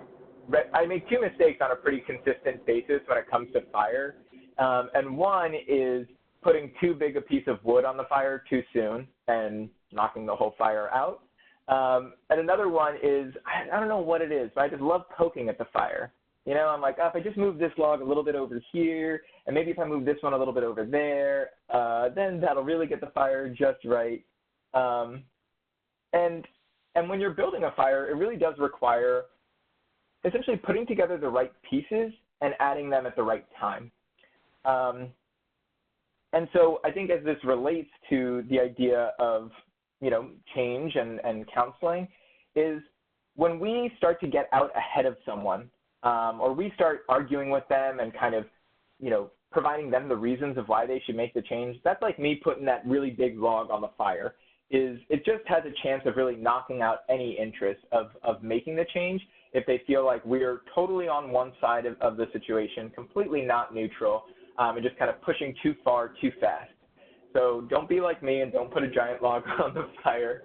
mistakes on a pretty consistent basis when it comes to fire. And one is putting too big a piece of wood on the fire too soon and knocking the whole fire out. And another one is, I don't know what it is, but I just love poking at the fire. I'm like, oh, if I just move this log a little bit over here, and maybe if I move this one a little bit over there, then that'll really get the fire just right. And when you're building a fire, it really does require essentially putting together the right pieces and adding them at the right time. And so I think as this relates to the idea of, change and counseling is when we start to get out ahead of someone or we start arguing with them and kind of, providing them the reasons of why they should make the change, that's like me putting that really big log on the fire. It just has a chance of really knocking out any interest of making the change if they feel like we're totally on one side of the situation, completely not neutral, and just kind of pushing too far, too fast. So don't be like me and don't put a giant log on the fire.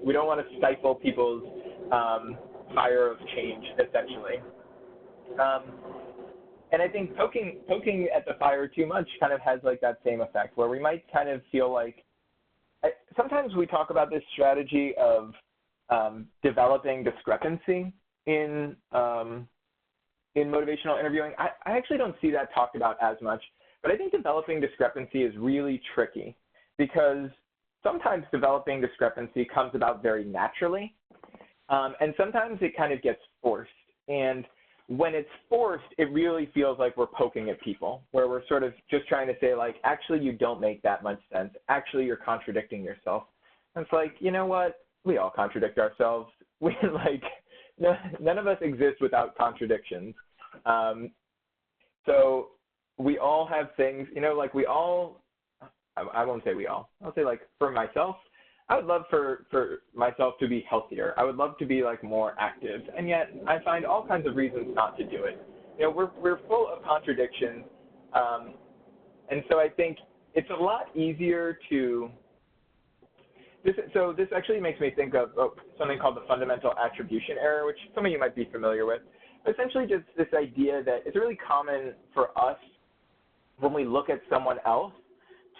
We don't want to stifle people's fire of change, essentially. And I think poking at the fire too much kind of has like that same effect where we might kind of feel like, sometimes we talk about this strategy of developing discrepancy in motivational interviewing. I actually don't see that talked about as much, but I think developing discrepancy is really tricky because sometimes developing discrepancy comes about very naturally, and sometimes it kind of gets forced. And when it's forced, it really feels like we're poking at people, where we're sort of just trying to say, like, actually, you don't make that much sense. Actually, you're contradicting yourself. And it's like, you know what? We all contradict ourselves. None of us exist without contradictions. So we all have things, we all, I won't say we all. I'll say, like, for myself, I would love for myself to be healthier. I would love to be like more active, and yet I find all kinds of reasons not to do it. We're full of contradictions, and so I think it's a lot easier to. This actually makes me think of something called the fundamental attribution error, which some of you might be familiar with. But essentially, just this idea that it's really common for us when we look at someone else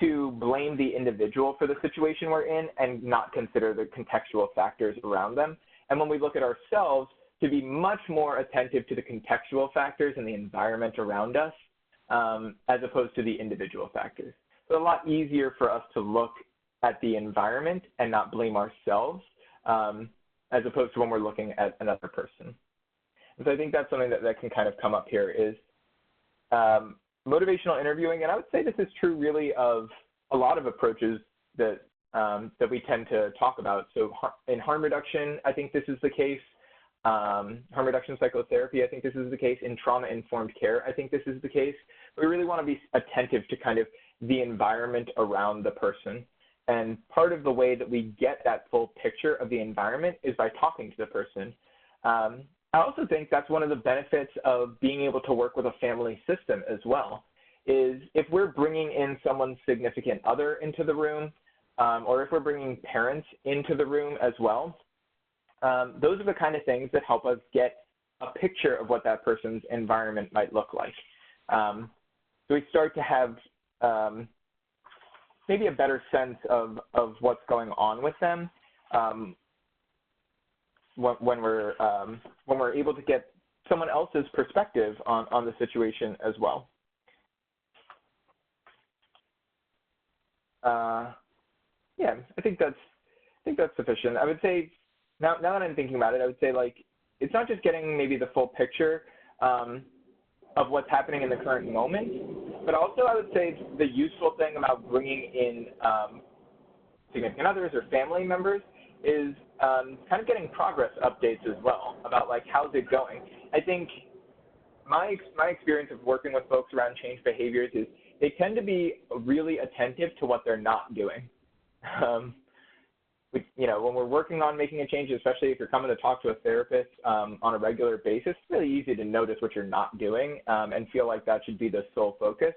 to blame the individual for the situation we're in and not consider the contextual factors around them. And when we look at ourselves, to be much more attentive to the contextual factors and the environment around us as opposed to the individual factors. So a lot easier for us to look at the environment and not blame ourselves as opposed to when we're looking at another person. And so I think that's something that can kind of come up here is motivational interviewing, and I would say this is true really of a lot of approaches that we tend to talk about. So in harm reduction, I think this is the case. Harm reduction psychotherapy, I think this is the case. In trauma-informed care, I think this is the case. We really want to be attentive to kind of the environment around the person. And part of the way that we get that full picture of the environment is by talking to the person. I also think that's one of the benefits of being able to work with a family system as well, is if we're bringing in someone's significant other into the room, or if we're bringing parents into the room as well, those are the kind of things that help us get a picture of what that person's environment might look like. So we start to have maybe a better sense of what's going on with them when we're able to get someone else's perspective on the situation as well. Yeah, I think that's sufficient. I would say now that I'm thinking about it, I would say like it's not just getting maybe the full picture of what's happening in the current moment, but also I would say the useful thing about bringing in significant others or family members is kind of getting progress updates as well about like how's it going. I think my experience of working with folks around change behaviors is they tend to be really attentive to what they're not doing. When we're working on making a change, especially if you're coming to talk to a therapist on a regular basis, it's really easy to notice what you're not doing and feel like that should be the sole focus.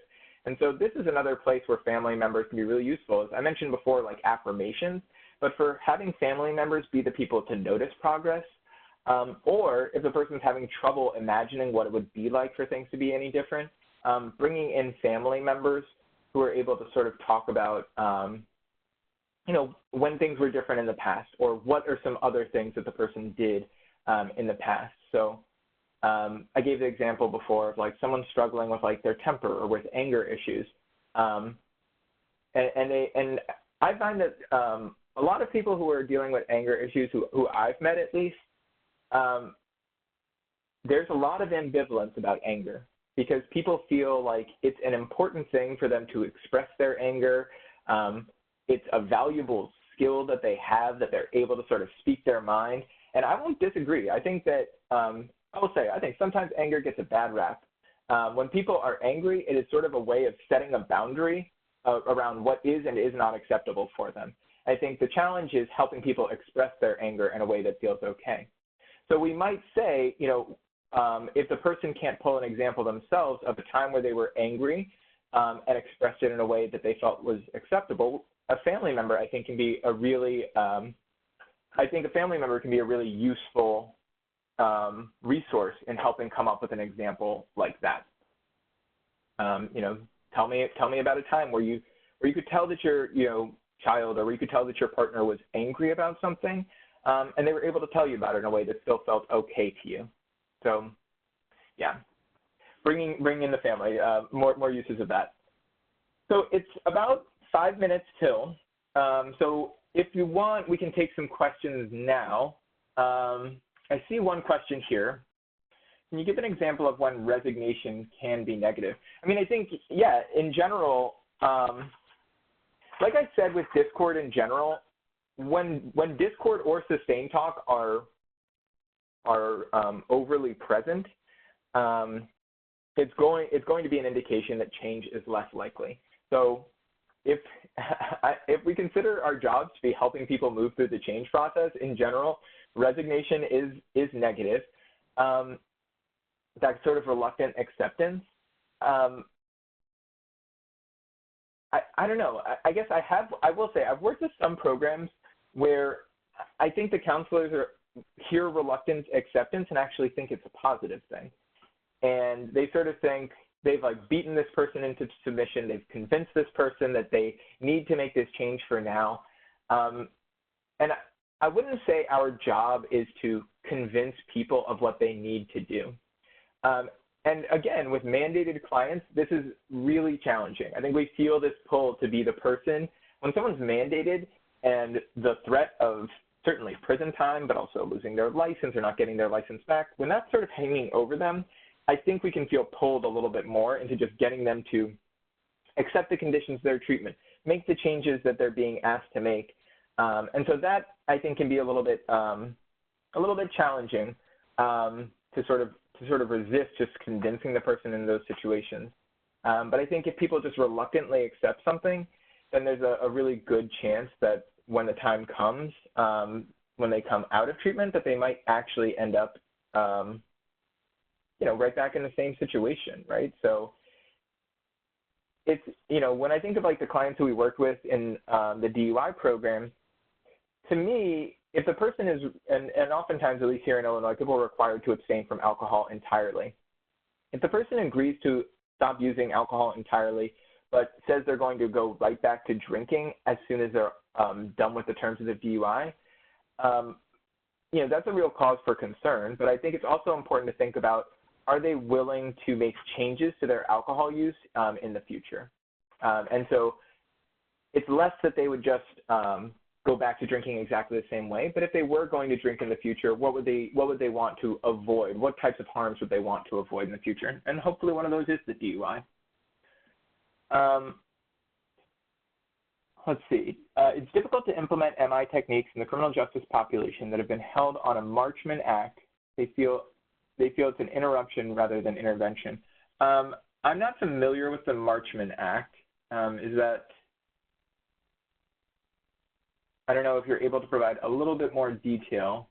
And so this is another place where family members can be really useful. As I mentioned before, like affirmations, but for having family members be the people to notice progress, or if the person's having trouble imagining what it would be like for things to be any different, bringing in family members who are able to sort of talk about, when things were different in the past, or what are some other things that the person did in the past. So I gave the example before of like someone struggling with like their temper or with anger issues. And I find that a lot of people who are dealing with anger issues who I've met at least, there's a lot of ambivalence about anger because people feel like it's an important thing for them to express their anger. It's a valuable skill that they have, that they're able to sort of speak their mind. And I won't disagree. I think that, I think sometimes anger gets a bad rap. When people are angry, it is sort of a way of setting a boundary around what is and is not acceptable for them. I think the challenge is helping people express their anger in a way that feels okay. So we might say, if the person can't pull an example themselves of a time where they were angry and expressed it in a way that they felt was acceptable, a family member, I think, can be a really, useful resource in helping come up with an example like that. Tell me about a time where you could tell that your child or where you could tell that your partner was angry about something, and they were able to tell you about it in a way that still felt okay to you. So, yeah, bringing in the family, more uses of that. So it's about 5 minutes till. So if you want, we can take some questions now. I see one question here. Can you give an example of when resignation can be negative? I mean, I think, yeah, in general, like I said with Discord in general, when Discord or Sustain Talk are overly present, it's going to be an indication that change is less likely. So if we consider our jobs to be helping people move through the change process in general, resignation is negative. That sort of reluctant acceptance. I don't know. I guess I will say I've worked with some programs where I think the counselors hear reluctant acceptance and actually think it's a positive thing. And they sort of think they've like beaten this person into submission. They've convinced this person that they need to make this change for now. And I wouldn't say our job is to convince people of what they need to do. And again, with mandated clients, this is really challenging. I think we feel this pull to be the person. When someone's mandated and the threat of certainly prison time, but also losing their license or not getting their license back, when that's sort of hanging over them, I think we can feel pulled a little bit more into just getting them to accept the conditions of their treatment, make the changes that they're being asked to make. And so that, I think, can be a little bit challenging to sort of resist just convincing the person in those situations. But I think if people just reluctantly accept something, then there's a really good chance that when the time comes, when they come out of treatment, that they might actually end up, right back in the same situation, right? So it's, when I think of like the clients who we worked with in the DUI program, to me, if the person is, and oftentimes, at least here in Illinois, people are required to abstain from alcohol entirely. If the person agrees to stop using alcohol entirely, but says they're going to go right back to drinking as soon as they're done with the terms of the DUI, that's a real cause for concern. But I think it's also important to think about, are they willing to make changes to their alcohol use in the future? And so it's less that they would just go back to drinking exactly the same way, but if they were going to drink in the future, what would they want to avoid? What types of harms would they want to avoid in the future? And hopefully one of those is the DUI. Let's see. It's difficult to implement MI techniques in the criminal justice population that have been held on a Marchman Act. They feel it's an interruption rather than intervention. I'm not familiar with the Marchman Act. Is that, I don't know if you're able to provide a little bit more detail.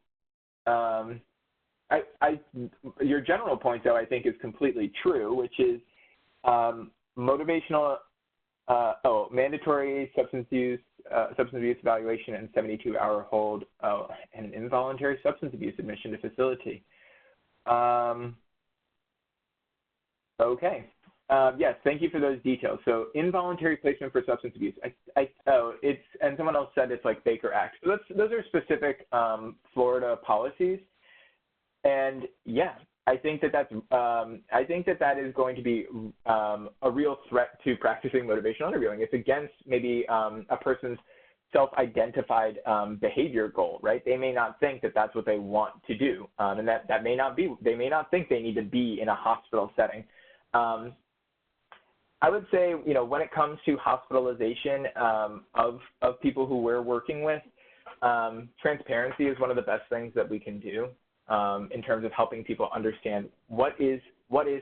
Your general point, though, I think is completely true, which is motivational, mandatory substance abuse evaluation and 72-hour hold, and involuntary substance abuse admission to facility. Okay. Yes, thank you for those details. So involuntary placement for substance abuse. And someone else said it's like Baker Act. So those are specific Florida policies. And yeah, I think that is going to be a real threat to practicing motivational interviewing. It's against maybe a person's self-identified behavior goal, right? They may not think that that's what they want to do, and that may not be. They may not think they need to be in a hospital setting. I would say, when it comes to hospitalization of people who we're working with, transparency is one of the best things that we can do in terms of helping people understand what is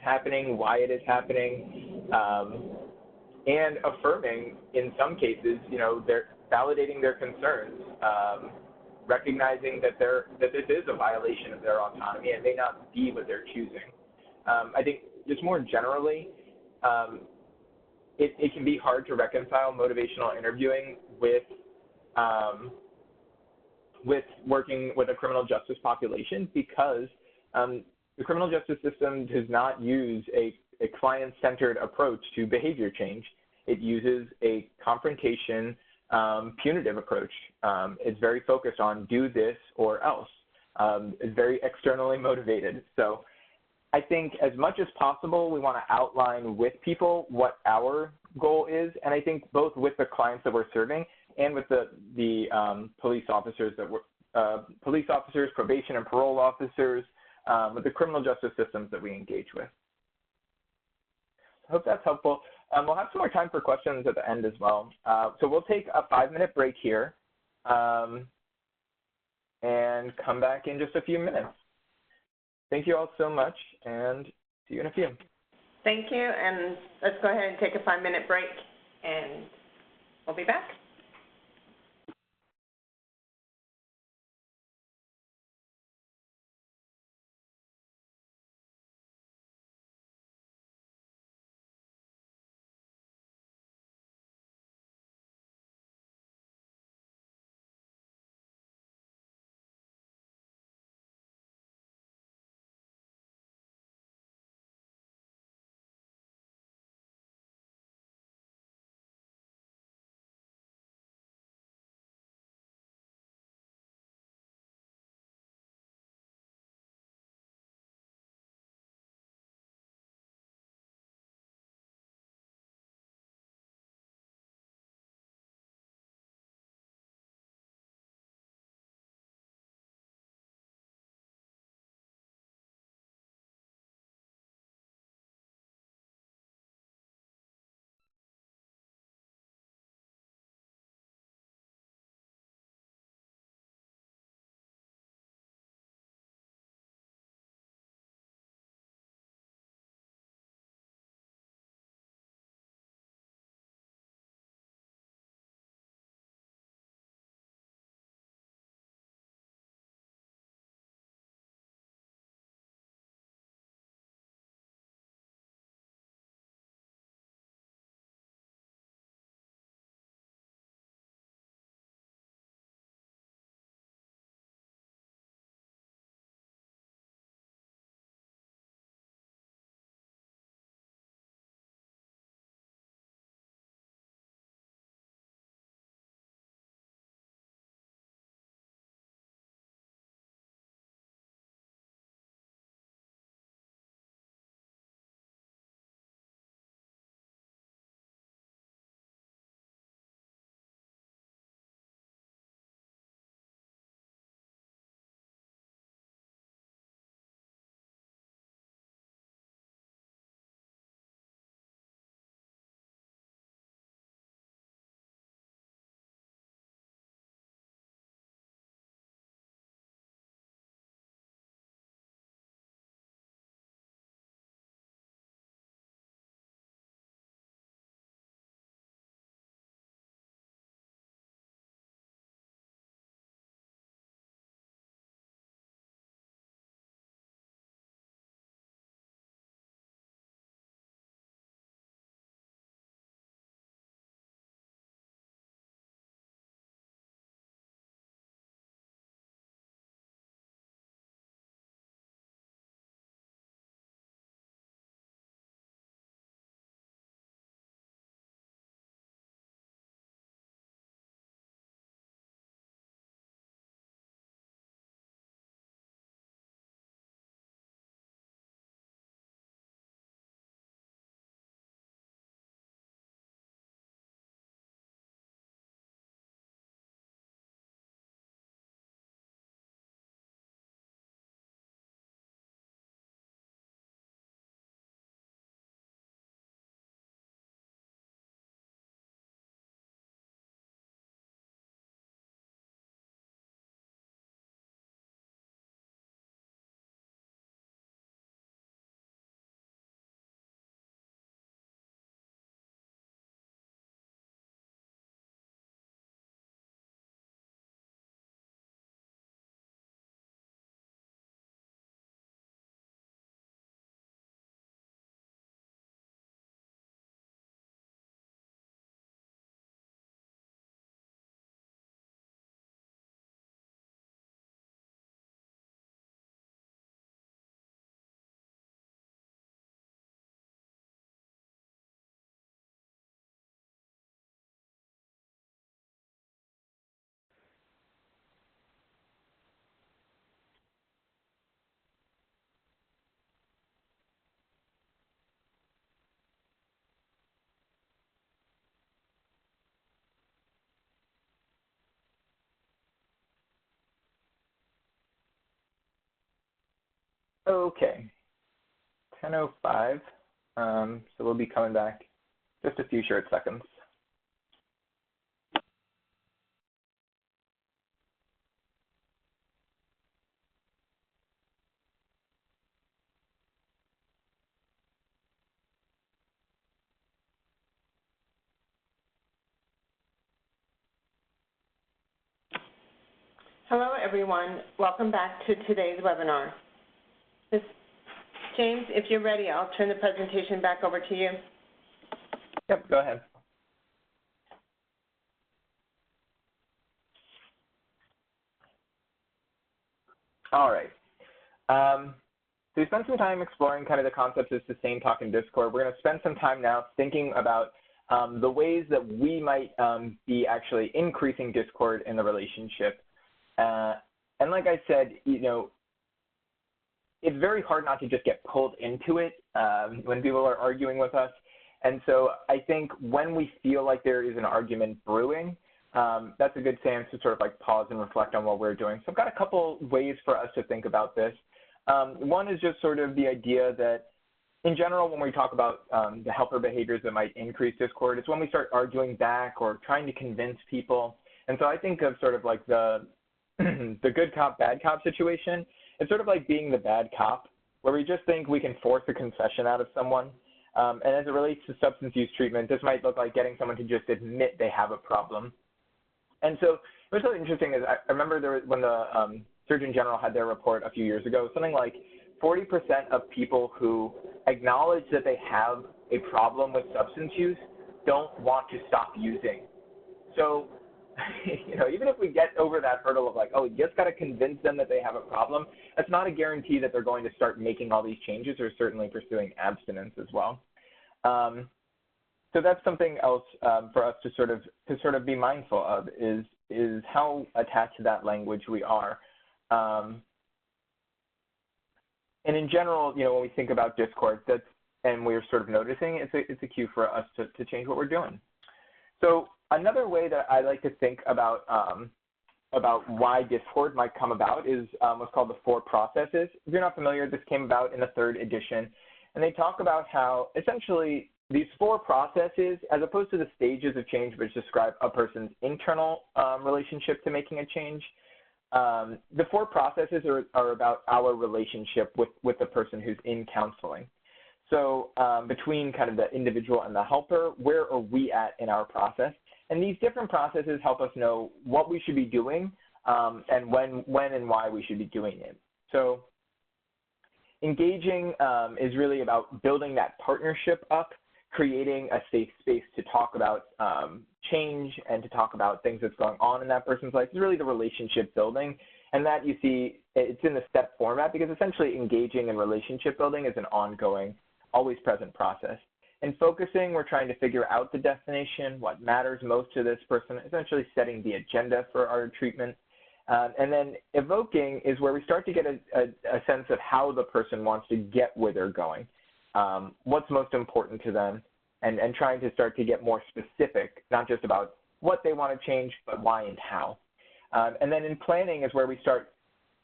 happening, why it is happening, and affirming in some cases, they're validating their concerns, recognizing that this is a violation of their autonomy and may not be what they're choosing. I think just more generally, it can be hard to reconcile motivational interviewing with working with a criminal justice population because the criminal justice system does not use a client-centered approach to behavior change. It uses a confrontation, punitive approach. It's very focused on do this or else. It's very externally motivated. So I think as much as possible, we want to outline with people what our goal is, and I think both with the clients that we're serving and with the police officers probation and parole officers, with the criminal justice systems that we engage with. I hope that's helpful. We'll have some more time for questions at the end as well. So we'll take a 5-minute break here and come back in just a few minutes. Thank you all so much, and see you in a few. Thank you, and let's go ahead and take a 5-minute break, and we'll be back. Okay, 10:05, so we'll be coming back just a few short seconds. Hello, everyone. Welcome back to today's webinar. James, if you're ready, I'll turn the presentation back over to you. Yep, go ahead. All right. So we spent some time exploring kind of the concepts of sustained talk in Discord. We're going to spend some time now thinking about the ways that we might be actually increasing Discord in the relationship. And like I said, you know, it's very hard not to just get pulled into it when people are arguing with us. And so I think when we feel like there is an argument brewing, that's a good chance to sort of like pause and reflect on what we're doing. So I've got a couple ways for us to think about this. One is just sort of the idea that in general, when we talk about the helper behaviors that might increase discord, it's when we start arguing back or trying to convince people. And so I think of sort of like the the good cop, bad cop situation. It's sort of like being the bad cop, where we just think we can force a confession out of someone. And as it relates to substance use treatment, this might look like getting someone to just admit they have a problem. And so what's really interesting is I remember there was, when the Surgeon General had their report a few years ago, something like 40% of people who acknowledge that they have a problem with substance use don't want to stop using. So, you know, even if we get over that hurdle of like, oh, you just got to convince them that they have a problem, that's not a guarantee that they're going to start making all these changes or certainly pursuing abstinence as well. So that's something else for us to sort of be mindful of is how attached to that language we are. And in general, you know, when we think about discord, and we're sort of noticing, it's a cue for us to change what we're doing. So another way that I like to think about why discord might come about is what's called the 4 processes. If you're not familiar, this came about in the 3rd edition, and they talk about how essentially these 4 processes, as opposed to the stages of change which describe a person's internal relationship to making a change, the 4 processes are about our relationship with the person who's in counseling. So between kind of the individual and the helper, where are we at in our process? And these different processes help us know what we should be doing and when and why we should be doing it. So engaging is really about building that partnership up, creating a safe space to talk about change and to talk about things that's going on in that person's life. It's really the relationship building. And that you see, it's in the step format because essentially engaging in relationship building is an ongoing, always present process. In focusing, we're trying to figure out the destination, what matters most to this person, essentially setting the agenda for our treatment. And then evoking is where we start to get a sense of how the person wants to get where they're going. What's most important to them, and trying to start to get more specific, not just about what they want to change, but why and how. And then in planning is where we start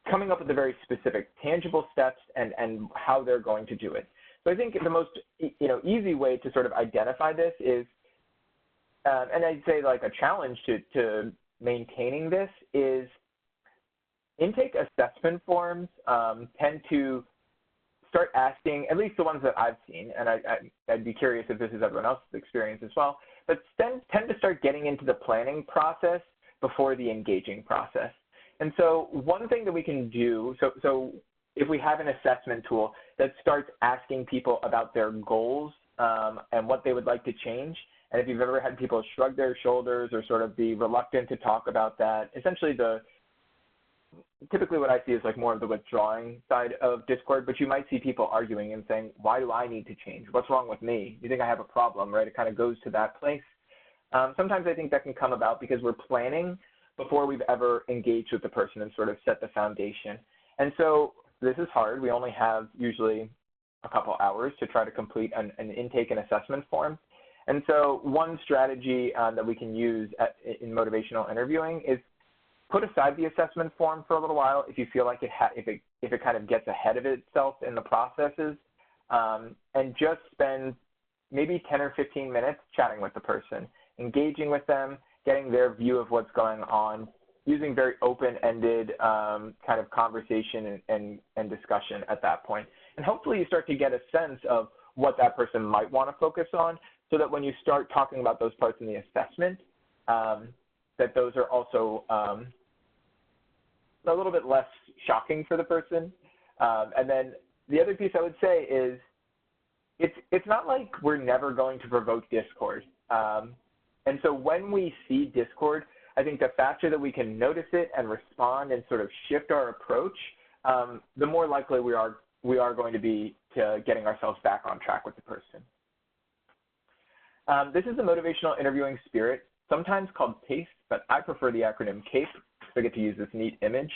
coming up with the very specific, tangible steps and how they're going to do it. So I think the most easy way to sort of identify this is, and I'd say like a challenge to maintaining this is intake assessment forms tend to start asking, at least the ones that I've seen, and I'd be curious if this is everyone else's experience as well, but tend to start getting into the planning process before the engaging process. And so one thing that we can do, so if we have an assessment tool that starts asking people about their goals and what they would like to change, and if you've ever had people shrug their shoulders or sort of be reluctant to talk about that, essentially typically what I see is like more of the withdrawing side of discord, but you might see people arguing and saying, why do I need to change? What's wrong with me? You think I have a problem, right? It kind of goes to that place. Sometimes I think that can come about because we're planning before we've ever engaged with the person and sort of set the foundation. And so this is hard. We only have usually a couple hours to try to complete an intake and assessment form. And so one strategy that we can use in motivational interviewing is put aside the assessment form for a little while if you feel like if it kind of gets ahead of itself in the processes, and just spend maybe 10 or 15 minutes chatting with the person, engaging with them, getting their view of what's going on, using very open-ended kind of conversation and discussion at that point. And hopefully you start to get a sense of what that person might want to focus on, so that when you start talking about those parts in the assessment, that those are also a little bit less shocking for the person. And then the other piece I would say is it's not like we're never going to provoke discord. And so when we see discord, I think the faster that we can notice it and respond and sort of shift our approach, the more likely we are going to be to getting ourselves back on track with the person. This is the motivational interviewing spirit, sometimes called TASTE, but I prefer the acronym CAPE, so I get to use this neat image.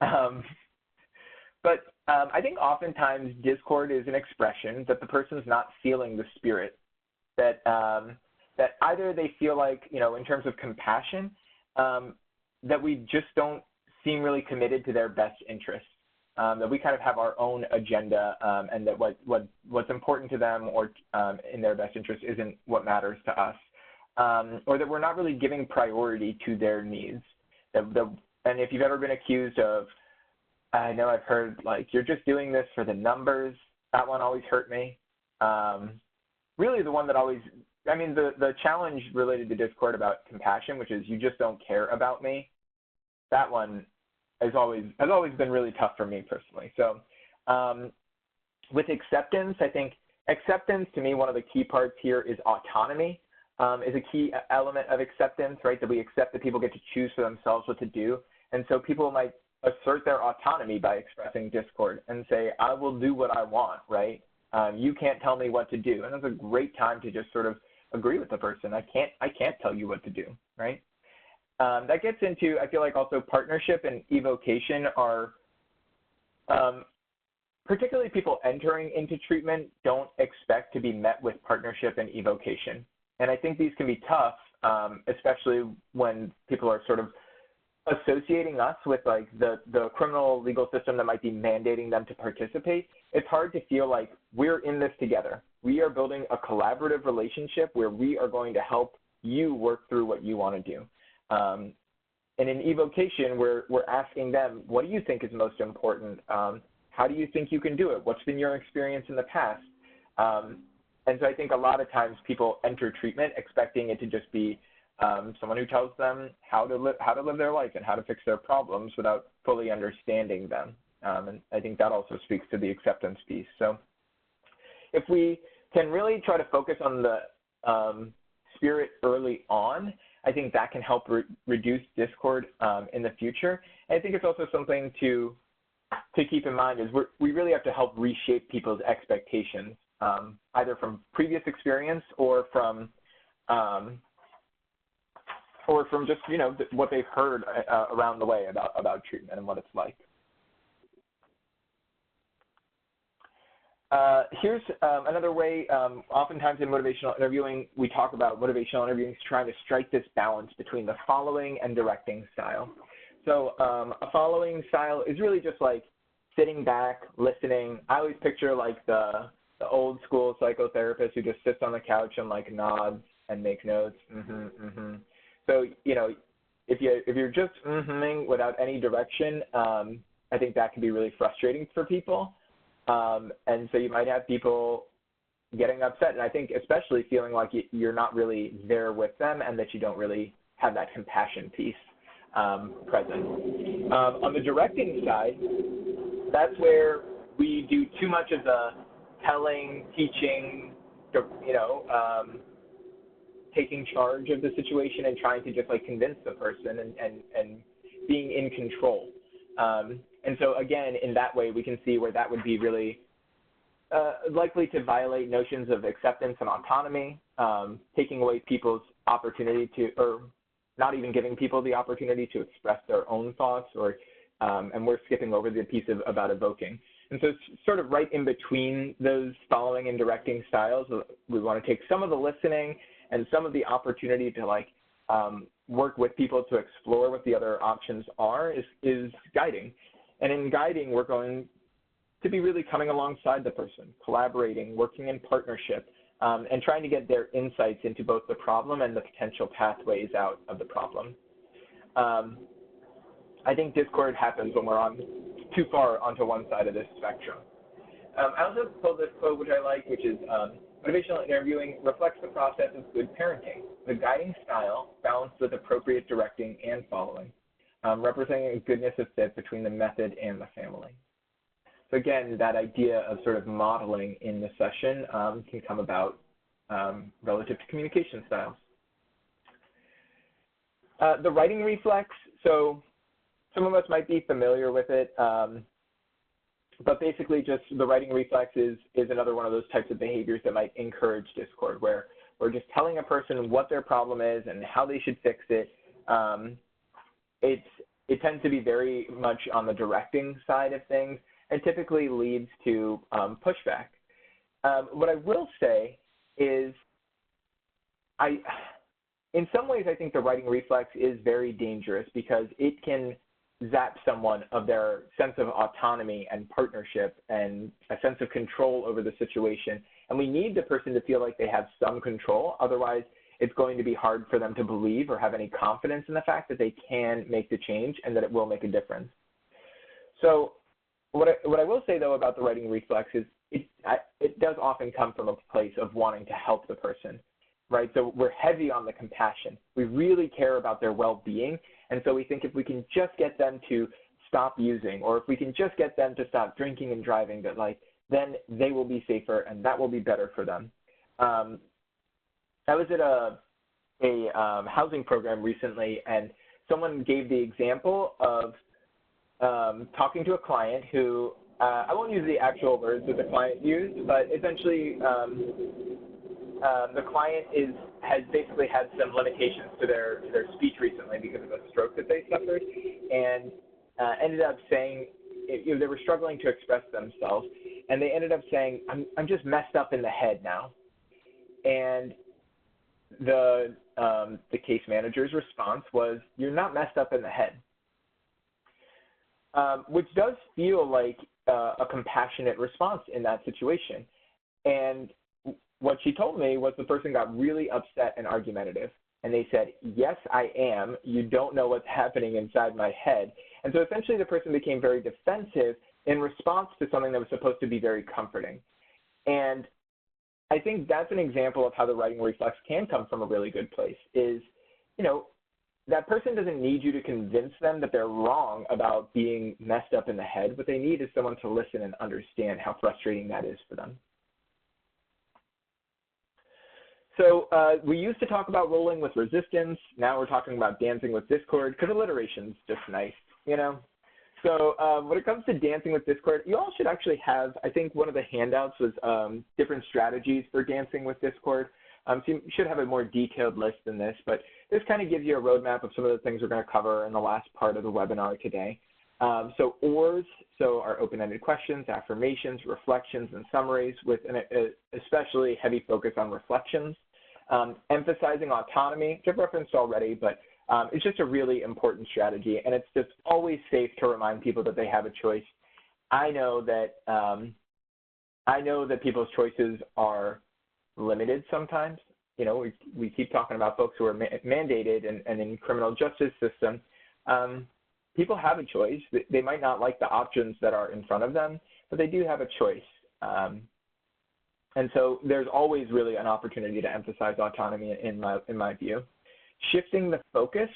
But I think oftentimes discord is an expression that the person's not feeling the spirit, that either they feel like, in terms of compassion, that we just don't seem really committed to their best interests, that we kind of have our own agenda, and that what's important to them or in their best interest isn't what matters to us, or that we're not really giving priority to their needs. And if you've ever been accused of, I know I've heard, like, you're just doing this for the numbers, that one always hurt me. Really the one that always, the challenge related to discord about compassion, which is you just don't care about me, that one has always been really tough for me personally. So with acceptance, I think acceptance, to me, one of the key parts here is autonomy, is a key element of acceptance, right? That we accept that people get to choose for themselves what to do. And so people might assert their autonomy by expressing discord and say, I will do what I want, right? You can't tell me what to do. And that's a great time to just sort of agree with the person. I can't tell you what to do, right? That gets into, I feel like, also partnership and evocation are, particularly people entering into treatment don't expect to be met with partnership and evocation. And I think these can be tough, especially when people are sort of associating us with, like, the criminal legal system that might be mandating them to participate. It's hard to feel like we're in this together. We are building a collaborative relationship where we are going to help you work through what you want to do. And in evocation, we're asking them, what do you think is most important? How do you think you can do it? What's been your experience in the past? And so I think a lot of times people enter treatment expecting it to just be someone who tells them how to live their life and how to fix their problems without fully understanding them. And I think that also speaks to the acceptance piece. So if we can really try to focus on the spirit early on, I think that can help reduce discord in the future. And I think it's also something to keep in mind is we really have to help reshape people's expectations, either from previous experience or from just, what they've heard around the way about treatment and what it's like. Here's another way, oftentimes in motivational interviewing, we talk about motivational interviewing trying to strike this balance between the following and directing style. So a following style is really just like sitting back, listening. I always picture like the old school psychotherapist who just sits on the couch and like nods and makes notes. So, if you're just without any direction, I think that can be really frustrating for people. And so you might have people getting upset, and I think especially feeling like you're not really there with them and that you don't really have that compassion piece present. On the directing side, that's where we do too much of the telling, teaching, taking charge of the situation and trying to just like convince the person and being in control. And so again, in that way, we can see where that would be really likely to violate notions of acceptance and autonomy, taking away people's opportunity or not even giving people the opportunity to express their own thoughts, or and we're skipping over the piece about evoking. And so it's sort of right in between those following and directing styles. We want to take some of the listening and some of the opportunity to like work with people to explore what the other options are is guiding. And in guiding, we're going to be really coming alongside the person, collaborating, working in partnership, and trying to get their insights into both the problem and the potential pathways out of the problem. I think discord happens when we're on too far onto one side of this spectrum. I also pulled this quote, which I like, which is, motivational interviewing reflects the process of good parenting, the guiding style balanced with appropriate directing and following, representing a goodness of fit between the method and the family. So again, that idea of sort of modeling in the session can come about relative to communication styles. The writing reflex, so some of us might be familiar with it, but basically just the writing reflex is another one of those types of behaviors that might encourage discord, where we're just telling a person what their problem is and how they should fix it. It tends to be very much on the directing side of things and typically leads to pushback. What I will say is in some ways I think the writing reflex is very dangerous because it can zap someone of their sense of autonomy and partnership and a sense of control over the situation. And we need the person to feel like they have some control. Otherwise, it's going to be hard for them to believe or have any confidence in the fact that they can make the change and that it will make a difference. So what I will say, though, about the writing reflex is it does often come from a place of wanting to help the person, right? So we're heavy on the compassion. We really care about their well-being. And so we think if we can just get them to stop using, or if we can just get them to stop drinking and driving, that then they will be safer and that will be better for them. I was at a housing program recently, and someone gave the example of talking to a client who, I won't use the actual words that the client used, but essentially the client has basically had some limitations to their speech recently because of a stroke that they suffered, and ended up saying, they were struggling to express themselves, and they ended up saying, I'm just messed up in the head now. And the case manager's response was, you're not messed up in the head, which does feel like a compassionate response in that situation. And what she told me was the person got really upset and argumentative. And they said, yes, I am. You don't know what's happening inside my head. And so essentially the person became very defensive in response to something that was supposed to be very comforting. And I think that's an example of how the writing reflex can come from a really good place is, that person doesn't need you to convince them that they're wrong about being messed up in the head. What they need is someone to listen and understand how frustrating that is for them. So we used to talk about rolling with resistance. Now we're talking about dancing with discord because alliteration's just nice, So when it comes to dancing with discord, you all should actually have, I think one of the handouts was different strategies for dancing with discord. So you should have a more detailed list than this, but this kind of gives you a roadmap of some of the things we're going to cover in the last part of the webinar today. So ORs, so our open-ended questions, affirmations, reflections, and summaries with an especially heavy focus on reflections. Emphasizing autonomy, which I've referenced already, but it's just a really important strategy, and it's just always safe to remind people that they have a choice. I know that people's choices are limited sometimes. We keep talking about folks who are mandated and in criminal justice system. People have a choice. They might not like the options that are in front of them, but they do have a choice. And so there's always really an opportunity to emphasize autonomy in my view. Shifting the focus.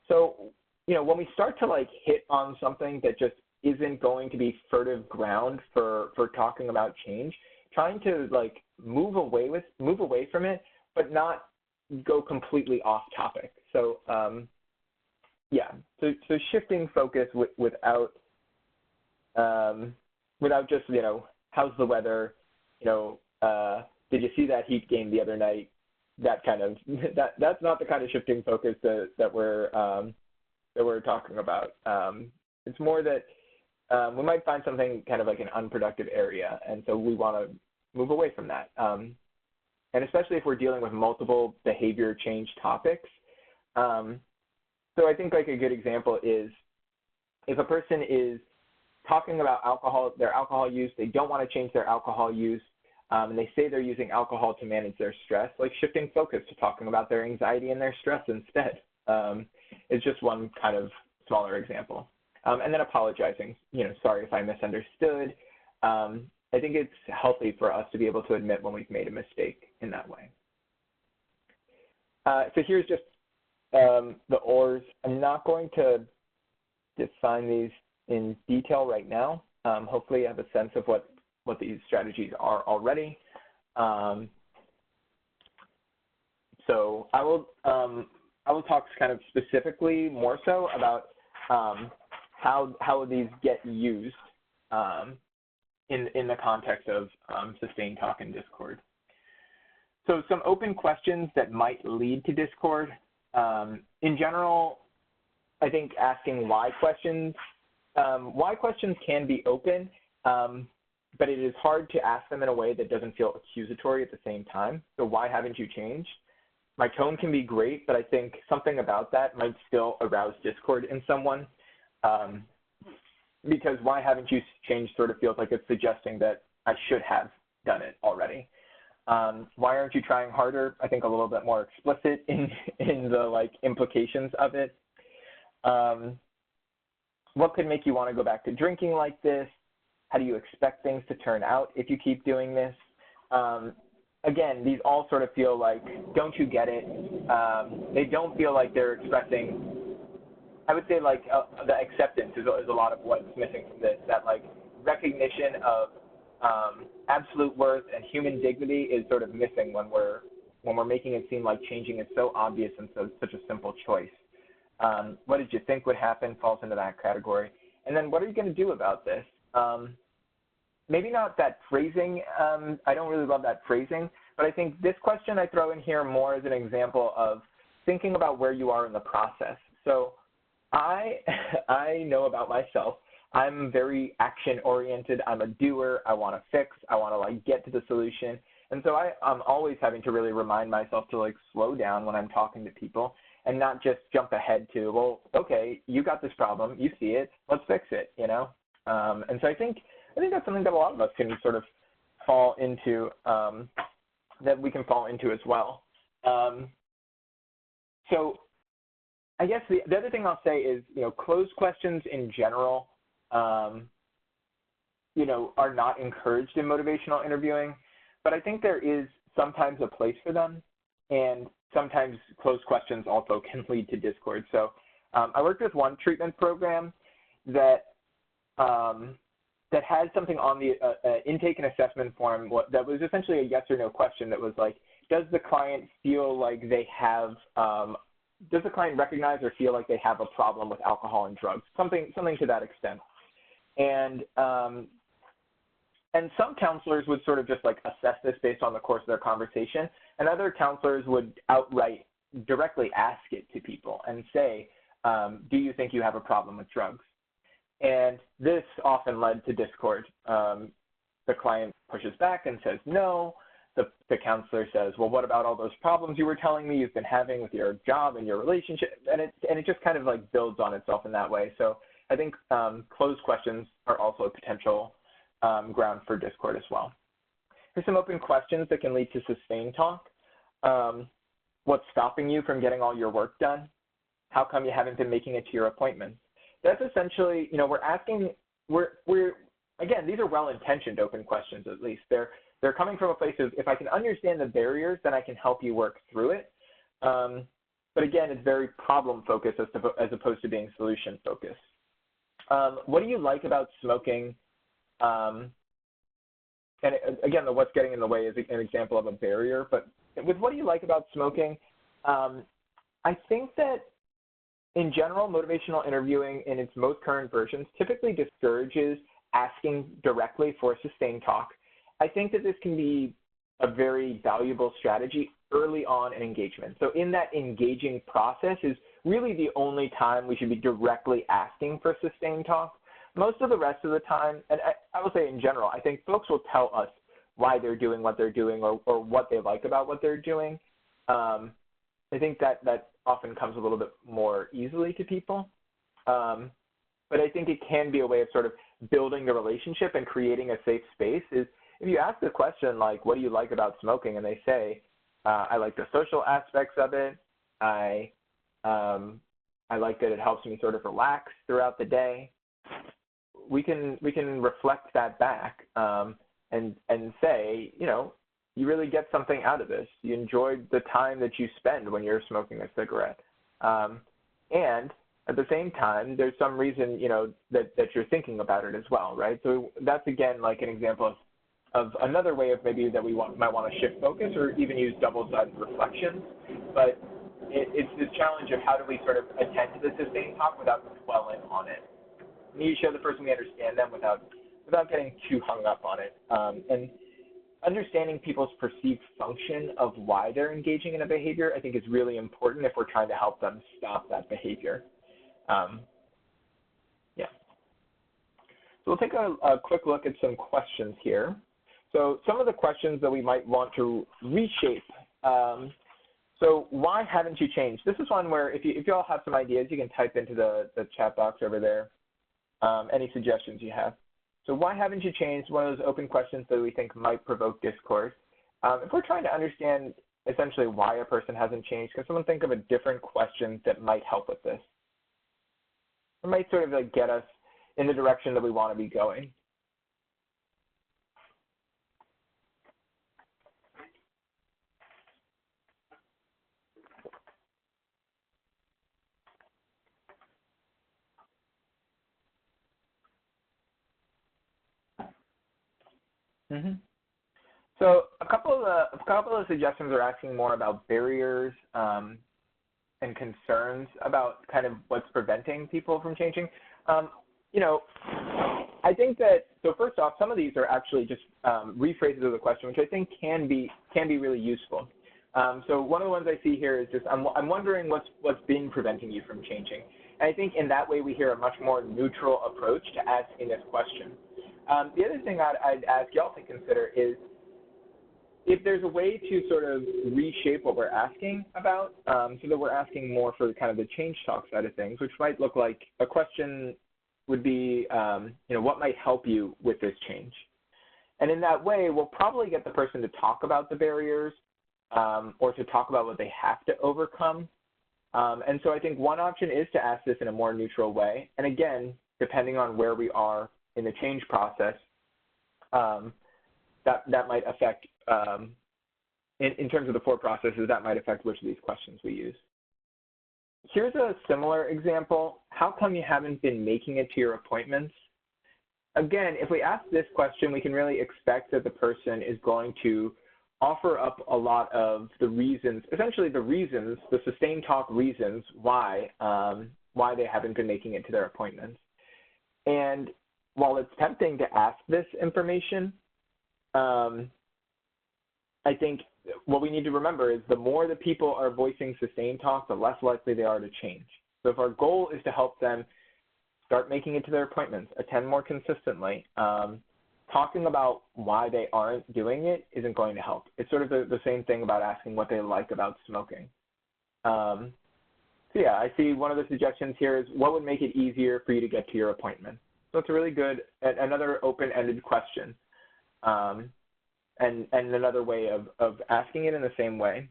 So, when we start to hit on something that just isn't going to be fertile ground for talking about change, trying to move away from it, but not go completely off topic. So, so shifting focus without just, how's the weather, did you see that Heat game the other night? That kind of that's not the kind of shifting focus that we're talking about. It's more that we might find something kind of like an unproductive area, and so we want to move away from that. And especially if we're dealing with multiple behavior change topics, So I think like a good example is if a person is talking about alcohol, their alcohol use, they don't want to change their alcohol use, and they say they're using alcohol to manage their stress, like shifting focus to talking about their anxiety and their stress instead is just one kind of smaller example. And then apologizing, sorry if I misunderstood. I think it's healthy for us to be able to admit when we've made a mistake in that way. So here's just the ORs. I'm not going to define these in detail right now. Hopefully you have a sense of what these strategies are already. So I will talk kind of specifically more so about how these get used in the context of sustained talk and discord. So some open questions that might lead to discord. In general, I think asking why questions can be open, but it is hard to ask them in a way that doesn't feel accusatory at the same time. So why haven't you changed? My tone can be great, but I think something about that might still arouse discord in someone, because why haven't you changed sort of feels like it's suggesting that I should have done it already. Why aren't you trying harder? I think a little bit more explicit in the implications of it. What could make you want to go back to drinking like this? How do you expect things to turn out if you keep doing this? Again, these all sort of feel like, don't you get it? They don't feel like they're expressing, I would say the acceptance is a lot of what's missing from this, that recognition of absolute worth and human dignity is sort of missing when we're making it seem like changing is so obvious and such a simple choice. What did you think would happen falls into that category. And then what are you going to do about this? Maybe not that phrasing. I don't really love that phrasing, but I think this question I throw in here more as an example of thinking about where you are in the process. So I know about myself. I'm very action-oriented. I'm a doer. I want to fix. I want to get to the solution. And so I'm always having to really remind myself to slow down when I'm talking to people and not just jump ahead to, well, okay, you got this problem. You see it. Let's fix it, And so I think that's something that a lot of us can sort of fall into, that we can fall into as well. So I guess the other thing I'll say is, closed questions in general, are not encouraged in motivational interviewing, but I think there is sometimes a place for them, and sometimes closed questions also can lead to discord. So I worked with one treatment program that had something on the intake and assessment form that was essentially a yes or no question that was does the client feel like they have, does the client recognize or feel like they have a problem with alcohol and drugs? Something to that extent. And some counselors would sort of just assess this based on the course of their conversation, and other counselors would outright directly ask it to people and say, do you think you have a problem with drugs? And this often led to discord. The client pushes back and says no. The counselor says, well, what about all those problems you were telling me you've been having with your job and your relationship? And it just kind of builds on itself in that way. So I think closed questions are also a potential ground for discord as well. Here's some open questions that can lead to sustained talk. What's stopping you from getting all your work done? How come you haven't been making it to your appointments? That's essentially, we're asking, again, these are well-intentioned open questions, at least. They're coming from a place of, if I can understand the barriers, then I can help you work through it. But again, it's very problem-focused as opposed to being solution-focused. What do you like about smoking? And again, the what's getting in the way is an example of a barrier. But with what do you like about smoking, I think that in general, motivational interviewing in its most current versions typically discourages asking directly for sustained talk. I think that this can be a very valuable strategy early on in engagement. So in that engaging process is really the only time we should be directly asking for sustained talk. Most of the rest of the time, and I will say in general, I think folks will tell us why they're doing what they're doing or what they like about what they're doing. I think that often comes a little bit more easily to people. But I think it can be a way of sort of building the relationship and creating a safe space. Is if you ask the question like, what do you like about smoking? And they say, I like the social aspects of it. I like that it helps me sort of relax throughout the day. We can reflect that back and say, you know, you really get something out of this. You enjoyed the time that you spend when you're smoking a cigarette. And at the same time, there's some reason, you know, that you're thinking about it as well, right? So that's, again, like an example of another way of maybe that we might want to shift focus or even use double-sided reflections. But it's this challenge of how do we sort of attend to the sustained talk without dwelling on it. We need to show the person we understand them without getting too hung up on it. And understanding people's perceived function of why they're engaging in a behavior, I think, is really important if we're trying to help them stop that behavior. Yeah. So we'll take a quick look at some questions here. So some of the questions that we might want to reshape. So why haven't you changed? This is one where if you all have some ideas, you can type into the chat box over there any suggestions you have. So why haven't you changed? One of those open questions that we think might provoke discourse. If we're trying to understand essentially why a person hasn't changed, can someone think of a different question that might help with this? It might sort of like get us in the direction that we want to be going. So a couple of suggestions are asking more about barriers and concerns about kind of what's preventing people from changing. You know, I think that, so first off, some of these are actually just rephrases of the question, which I think can be really useful. So one of the ones I see here is just, I'm wondering what's been preventing you from changing. And I think in that way we hear a much more neutral approach to asking this question. The other thing I'd ask y'all to consider is if there's a way to sort of reshape what we're asking about, so that we're asking more for kind of the change talk side of things, which might look like a question would be, you know, what might help you with this change? And in that way, we'll probably get the person to talk about the barriers or to talk about what they have to overcome. And so I think one option is to ask this in a more neutral way. And again, depending on where we are in the change process, that might affect, in terms of the 4 processes, that might affect which of these questions we use. Here's a similar example. How come you haven't been making it to your appointments? Again, if we ask this question, we can really expect that the person is going to offer up a lot of the reasons, essentially the sustained talk reasons why they haven't been making it to their appointments. And while it's tempting to ask this information, I think what we need to remember is the more that people are voicing sustained talk, the less likely they are to change. So if our goal is to help them start making it to their appointments, attend more consistently, talking about why they aren't doing it isn't going to help. It's sort of the same thing about asking what they like about smoking. So yeah, I see one of the suggestions here is what would make it easier for you to get to your appointment? So it's a really good, another open-ended question. And another way of asking it in the same way.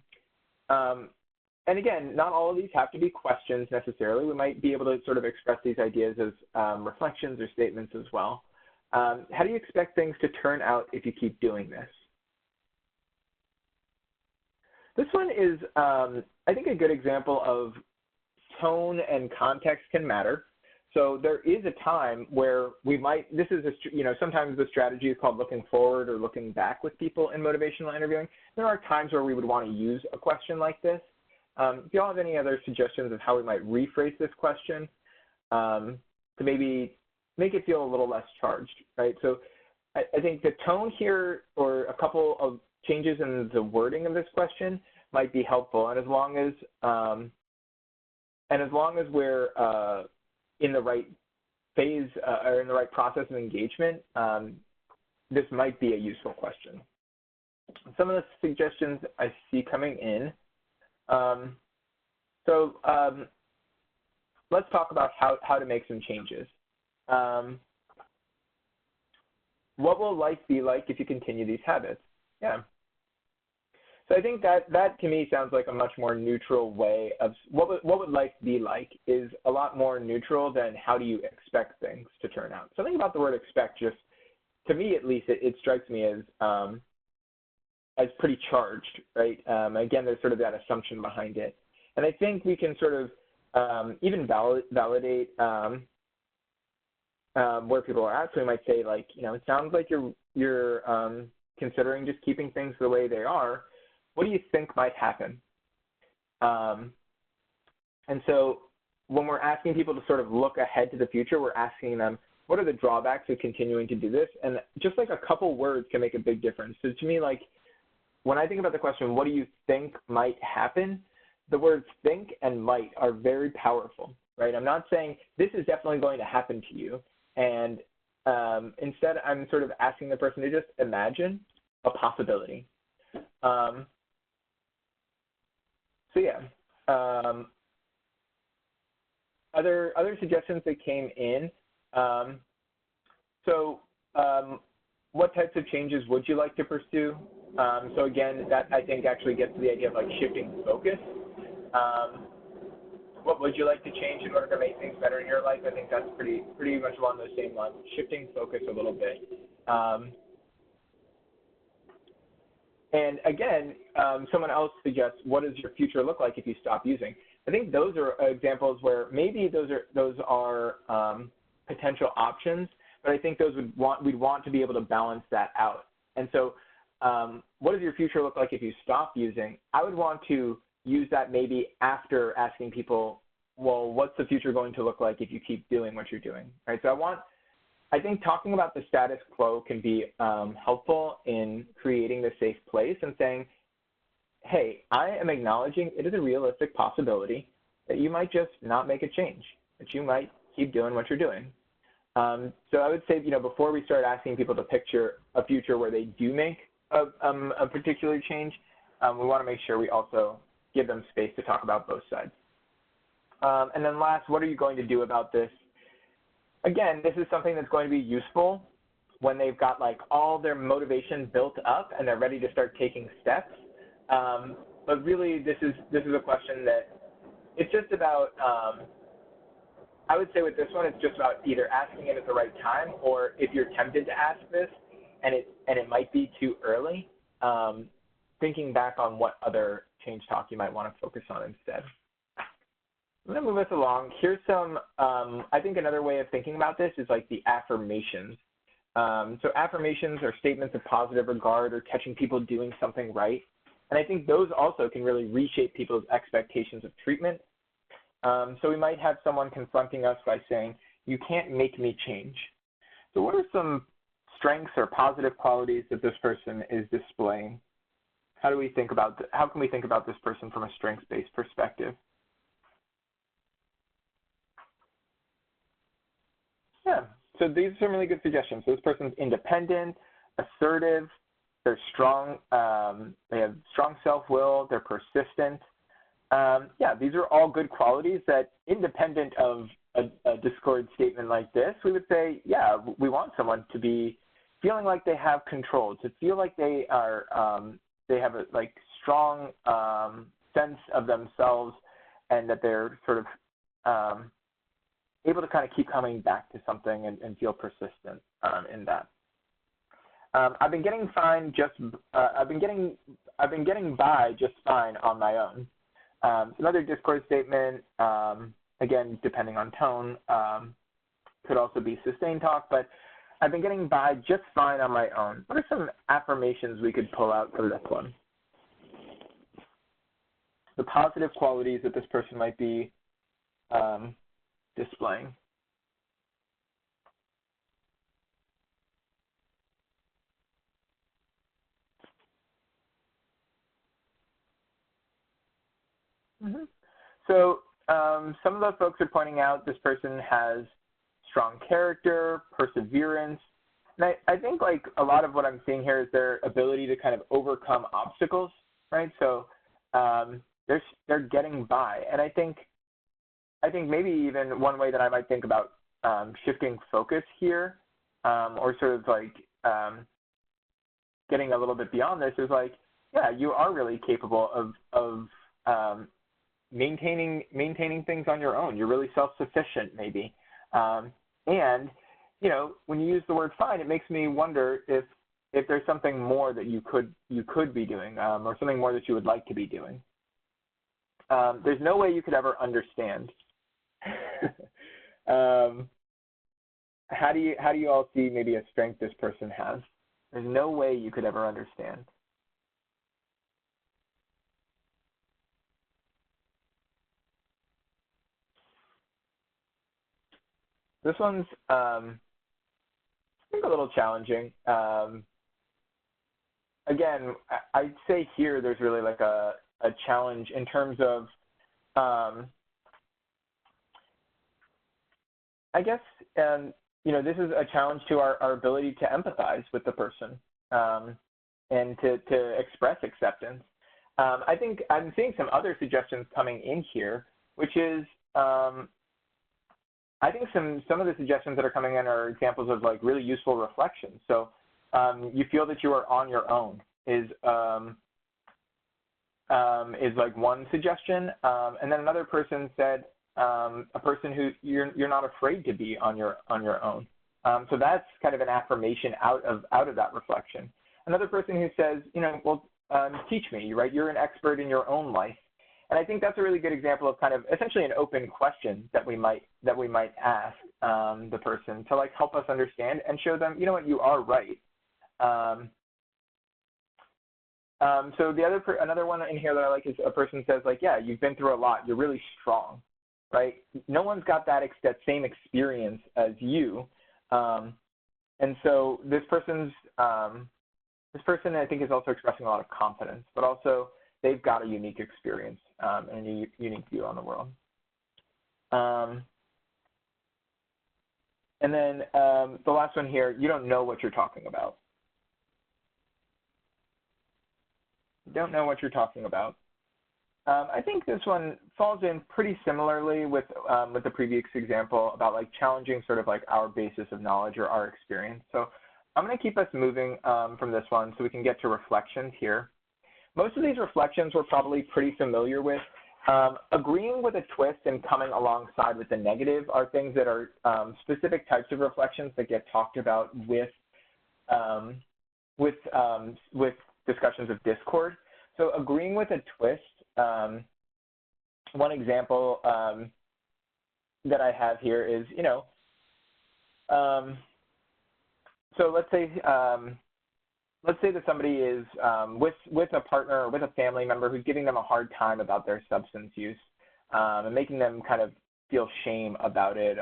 And again, not all of these have to be questions necessarily. We might be able to sort of express these ideas as reflections or statements as well. How do you expect things to turn out if you keep doing this? This one is, I think, a good example of tone and context can matter. So there is a time where we might, this is, sometimes the strategy is called looking forward or looking back with people in motivational interviewing. There are times where we would want to use a question like this. If you all have any other suggestions of how we might rephrase this question to maybe make it feel a little less charged, right? So I think the tone here or a couple of changes in the wording of this question might be helpful. And as long as we're in the right phase or in the right process of engagement, this might be a useful question. Some of the suggestions I see coming in, So let's talk about how to make some changes. What will life be like if you continue these habits? Yeah. So I think that to me sounds like a much more neutral way of what would life be like is a lot more neutral than how do you expect things to turn out. Something about the word expect just, to me at least, it strikes me as pretty charged, right? Again, there's sort of that assumption behind it. And I think we can sort of even validate where people are at. So we might say, like, it sounds like you're considering just keeping things the way they are. What do you think might happen? And so when we're asking people to sort of look ahead to the future, we're asking them, what are the drawbacks of continuing to do this? And just like a couple words can make a big difference. So to me, like, when I think about the question, what do you think might happen? The words think and might are very powerful, right? I'm not saying this is definitely going to happen to you. And instead, I'm sort of asking the person to just imagine a possibility. So yeah, other suggestions that came in. What types of changes would you like to pursue? So again, that I think actually gets to the idea of like shifting focus. What would you like to change in order to make things better in your life? I think that's pretty much along those same lines, shifting focus a little bit. And again, someone else suggests, what does your future look like if you stop using? I think those are examples where maybe those are potential options, but I think we'd want to be able to balance that out. And so what does your future look like if you stop using? I would want to use that maybe after asking people, well, what's the future going to look like if you keep doing what you're doing, right? So I think talking about the status quo can be helpful in creating the safe place and saying, hey, I am acknowledging it is a realistic possibility that you might just not make a change, that you might keep doing what you're doing. So I would say, before we start asking people to picture a future where they do make a particular change, we want to make sure we also give them space to talk about both sides. And then last, what are you going to do about this? Again, this is something that's going to be useful when they've got like all their motivation built up and they're ready to start taking steps. But really, this is a question that it's just about. I would say with this one, it's just about either asking it at the right time, or if you're tempted to ask this and it might be too early, thinking back on what other change talk you might want to focus on instead. I'm going to move us along. Here's some, I think another way of thinking about this is like the affirmations. So affirmations are statements of positive regard or catching people doing something right. And I think those also can really reshape people's expectations of treatment. So we might have someone confronting us by saying, you can't make me change. So what are some strengths or positive qualities that this person is displaying? How can we think about this person from a strengths-based perspective? Yeah, so these are some really good suggestions. So this person's independent, assertive, they're strong, they have strong self-will, they're persistent. Yeah, these are all good qualities that, independent of a Discord statement like this, we would say, yeah, we want someone to be feeling like they have control, to feel like they are, they have a strong sense of themselves, and that they're sort of able to kind of keep coming back to something and feel persistent in that. I've been getting by just fine on my own. Another Discord statement, again, depending on tone, could also be sustained talk, but I've been getting by just fine on my own. What are some affirmations we could pull out for this one? The positive qualities that this person might be displaying. Mm-hmm. So some of the folks are pointing out this person has strong character, perseverance, and I think like a lot of what I'm seeing here is their ability to kind of overcome obstacles, right? So they're getting by. And I think maybe even one way that I might think about shifting focus here, or sort of like getting a little bit beyond this is like, yeah, you are really capable of maintaining things on your own. You're really self-sufficient, maybe. And you know, when you use the word fine, it makes me wonder if there's something more that you could be doing, or something more that you would like to be doing. There's no way you could ever understand. How do you all see maybe a strength this person has? There's no way you could ever understand. This one's I think a little challenging. Again, I'd say here there's really like a challenge in terms of I guess you know, this is a challenge to our ability to empathize with the person and to express acceptance. I think I'm seeing some other suggestions coming in here, which is I think some of the suggestions that are coming in are examples of like really useful reflections. So you feel that you are on your own is like one suggestion, and then another person said a person who you're not afraid to be on your own. So that's kind of an affirmation out of that reflection. Another person who says, you know, well, teach me, right? You're an expert in your own life. And I think that's a really good example of kind of essentially an open question that we might ask the person to like help us understand and show them, you know what, you are right. So another one in here that I like is a person says like, yeah, you've been through a lot. You're really strong, right? No one's got that same experience as you. And so this person I think is also expressing a lot of confidence, but also they've got a unique experience and a unique view on the world. And then the last one here, you don't know what you're talking about. You don't know what you're talking about. I think this one falls in pretty similarly with the previous example about like challenging sort of like our basis of knowledge or our experience. So I'm going to keep us moving from this one so we can get to reflections here. Most of these reflections we're probably pretty familiar with. Agreeing with a twist and coming alongside with the negative are things that are specific types of reflections that get talked about with discussions of discord. So agreeing with a twist, one example that I have here is, you know, so let's say that somebody is with a partner or with a family member who's giving them a hard time about their substance use and making them kind of feel shame about it,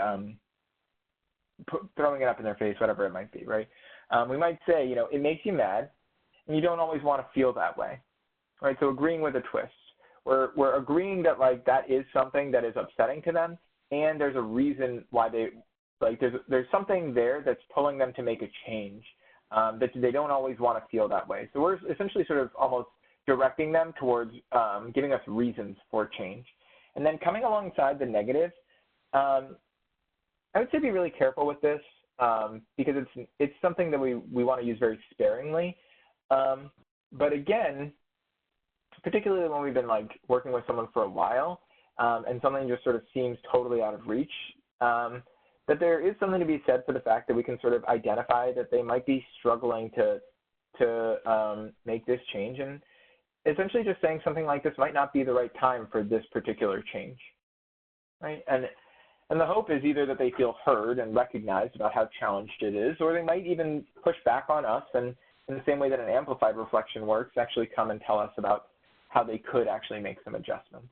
throwing it up in their face, whatever it might be, right? We might say, you know, it makes you mad and you don't always want to feel that way, right? So agreeing with a twist. We're agreeing that like that is something that is upsetting to them and there's a reason why they, like there's something there that's pulling them to make a change. That they don't always want to feel that way. So we're essentially sort of almost directing them towards giving us reasons for change. And then coming alongside the negative, I would say be really careful with this because it's something that we want to use very sparingly. But again, particularly when we've been like working with someone for a while and something just sort of seems totally out of reach, that there is something to be said for the fact that we can sort of identify that they might be struggling to make this change, and essentially just saying something like this might not be the right time for this particular change, right? And the hope is either that they feel heard and recognized about how challenged it is, or they might even push back on us and in the same way that an amplified reflection works, actually come and tell us about how they could actually make some adjustments.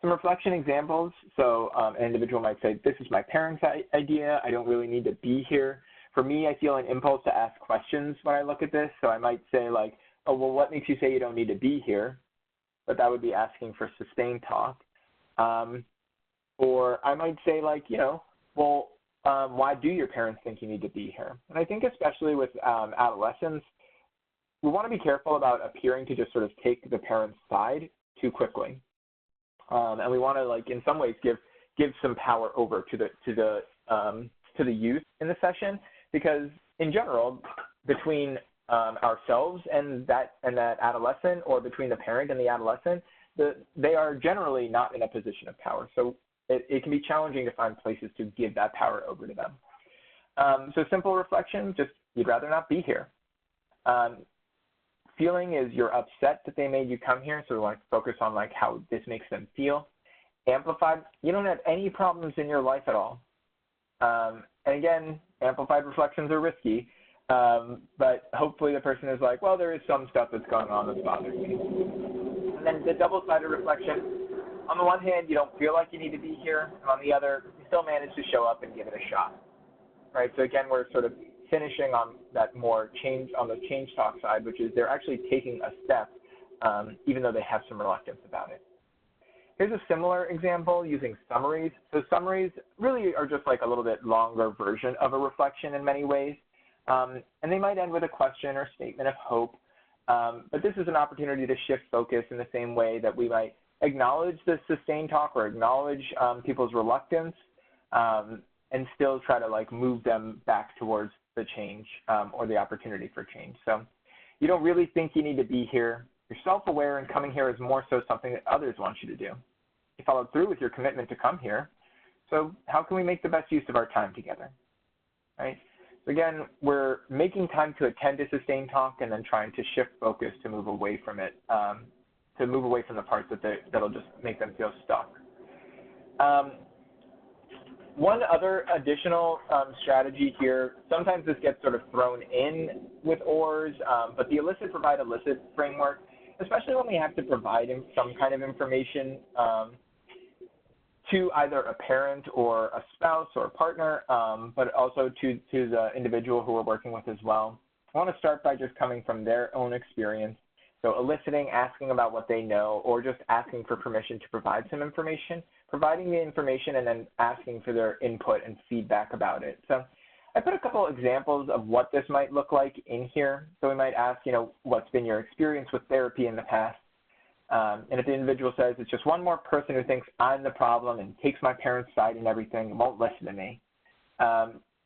Some reflection examples. So an individual might say, this is my parents' idea. I don't really need to be here. For me, I feel an impulse to ask questions when I look at this. So I might say like, oh, well, what makes you say you don't need to be here? But that would be asking for sustained talk. Or I might say like, you know, well, why do your parents think you need to be here? And I think especially with adolescents, we want to be careful about appearing to just sort of take the parent's side too quickly. And we want to, like, in some ways give some power over to the youth in the session, because in general, between ourselves and that adolescent, or between the parent and the adolescent, they are generally not in a position of power. So it can be challenging to find places to give that power over to them. So simple reflection, just you'd rather not be here. Feeling is you're upset that they made you come here, so we want to focus on like how this makes them feel. Amplified, you don't have any problems in your life at all. And again, amplified reflections are risky, but hopefully the person is like, well, there is some stuff that's going on that's bothering me. And then the double-sided reflection, on the one hand, you don't feel like you need to be here, and on the other, you still manage to show up and give it a shot. Right, so again, we're sort of finishing on that more change, on the change talk side, which is they're actually taking a step, even though they have some reluctance about it. Here's a similar example using summaries. So summaries really are just like a little bit longer version of a reflection in many ways. And they might end with a question or statement of hope. But this is an opportunity to shift focus in the same way that we might acknowledge the sustained talk or acknowledge people's reluctance, and still try to like move them back towards the change or the opportunity for change. So you don't really think you need to be here. You're self-aware, and coming here is more so something that others want you to do. You followed through with your commitment to come here. So how can we make the best use of our time together, right? So again, we're making time to attend to sustained talk and then trying to shift focus to move away from it, to move away from the parts that'll just make them feel stuck. One other additional strategy here, sometimes this gets sort of thrown in with ORs, but the elicit, provide, elicit framework, especially when we have to provide some kind of information to either a parent or a spouse or a partner, but also to the individual who we're working with as well. I want to start by just coming from their own experience. So eliciting, asking about what they know, or just asking for permission to provide some information, providing the information, and then asking for their input and feedback about it. So I put a couple examples of what this might look like in here. So we might ask, what's been your experience with therapy in the past? And if the individual says, it's just one more person who thinks I'm the problem and takes my parents' side and everything and won't listen to me,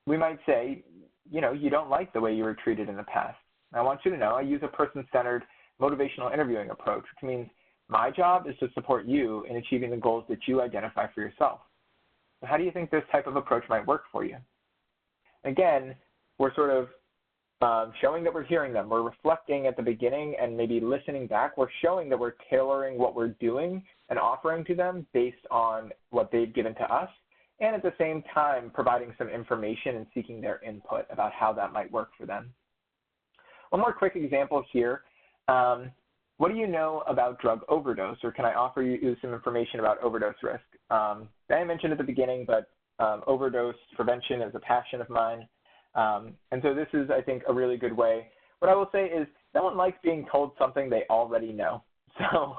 we might say, you don't like the way you were treated in the past. I want you to know I use a person-centered motivational interviewing approach, which means my job is to support you in achieving the goals that you identify for yourself. So how do you think this type of approach might work for you? Again, we're sort of showing that we're hearing them. We're reflecting at the beginning and maybe listening back. We're showing that we're tailoring what we're doing and offering to them based on what they've given to us, and at the same time providing some information and seeking their input about how that might work for them. One more quick example here. What do you know about drug overdose, or can I offer you some information about overdose risk? I mentioned at the beginning, but overdose prevention is a passion of mine. And so this is, I think, a really good way. What I will say is no one likes being told something they already know. So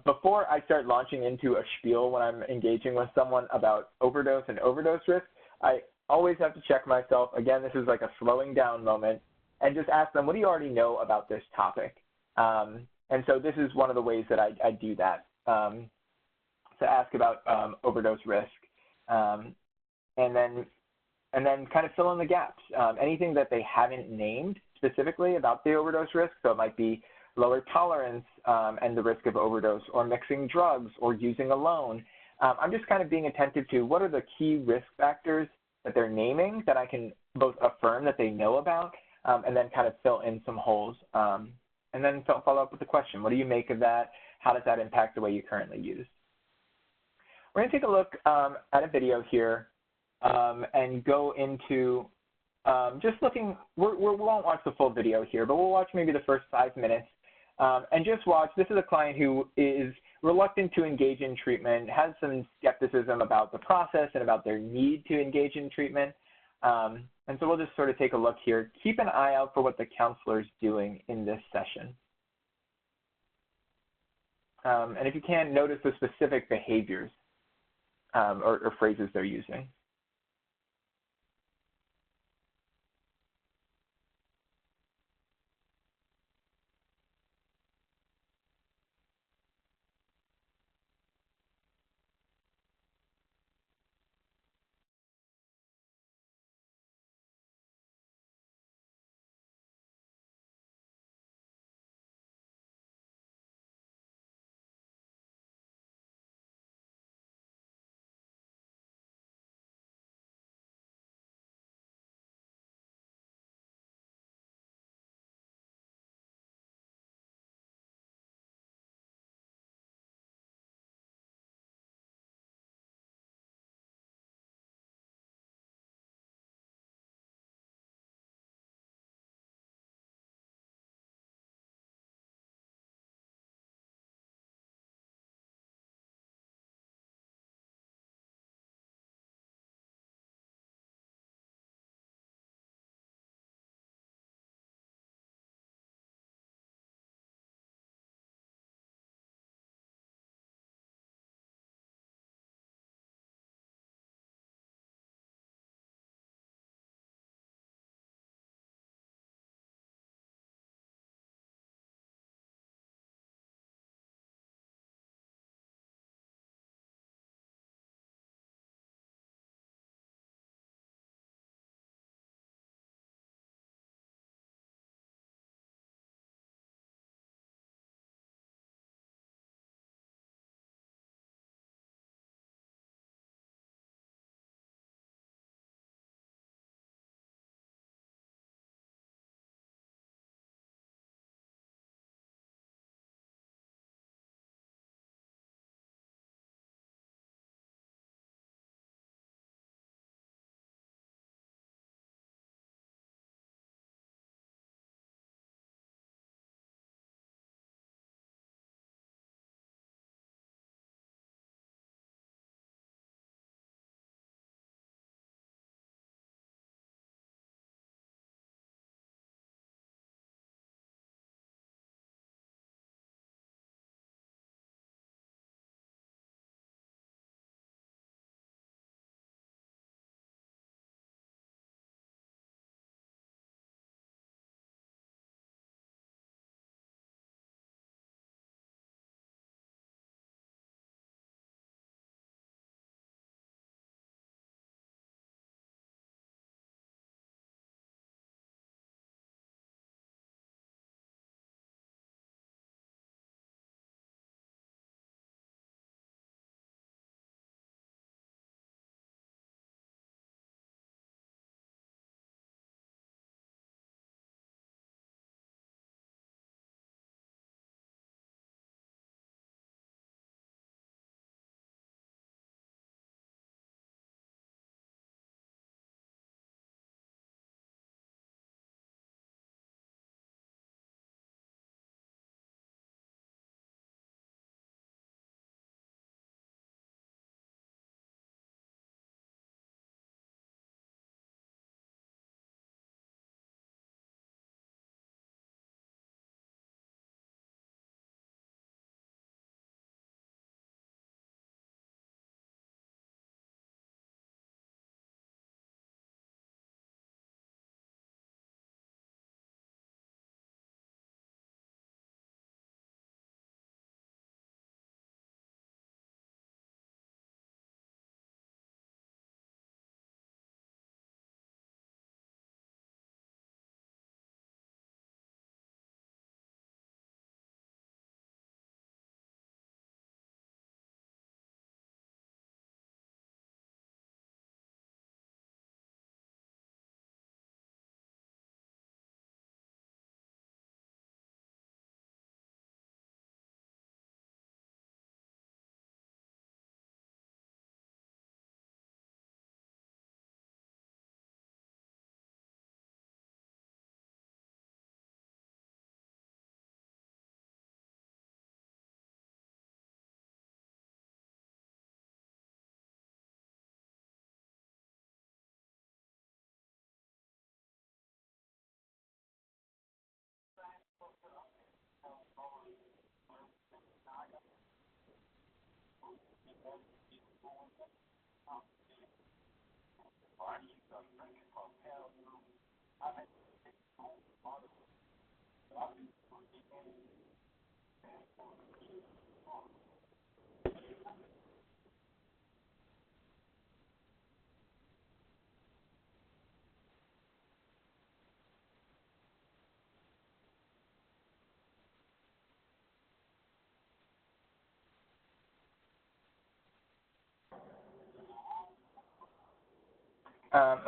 before I start launching into a spiel when I'm engaging with someone about overdose and overdose risk, I always have to check myself. Again, this is like a slowing down moment, and just ask them, what do you already know about this topic? And so this is one of the ways that I do that, to ask about overdose risk, and then kind of fill in the gaps. Anything that they haven't named specifically about the overdose risk, so it might be lower tolerance and the risk of overdose, or mixing drugs, or using alone. I'm just kind of being attentive to what are the key risk factors that they're naming that I can both affirm that they know about, and then kind of fill in some holes. And then follow up with the question, what do you make of that? How does that impact the way you currently use? We're going to take a look at a video here and go into just looking, we won't watch the full video here, but we'll watch maybe the first 5 minutes and just watch. This is a client who is reluctant to engage in treatment, has some skepticism about the process and about their need to engage in treatment. And so we'll just sort of take a look here. Keep an eye out for what the counselor's doing in this session. And if you can, notice the specific behaviors or phrases they're using.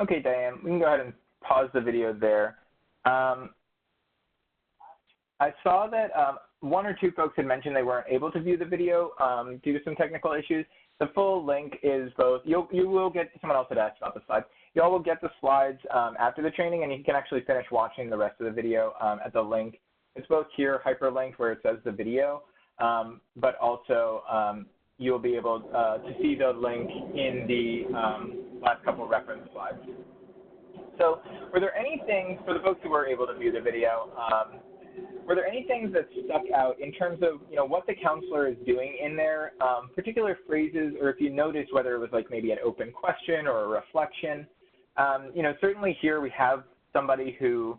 Okay, Diane, we can go ahead and pause the video there. I saw that one or two folks had mentioned they weren't able to view the video due to some technical issues. The full link is both, you will get, someone else had asked about the slides. You all will get the slides after the training, and you can actually finish watching the rest of the video at the link. It's both here, hyperlinked, where it says the video, but also you'll be able to see the link in the last couple of reference slides. So were there any things, for the folks who were able to view the video, were there any things that stuck out in terms of, what the counselor is doing in there, particular phrases, or if you noticed whether it was like maybe an open question or a reflection? Certainly here we have somebody who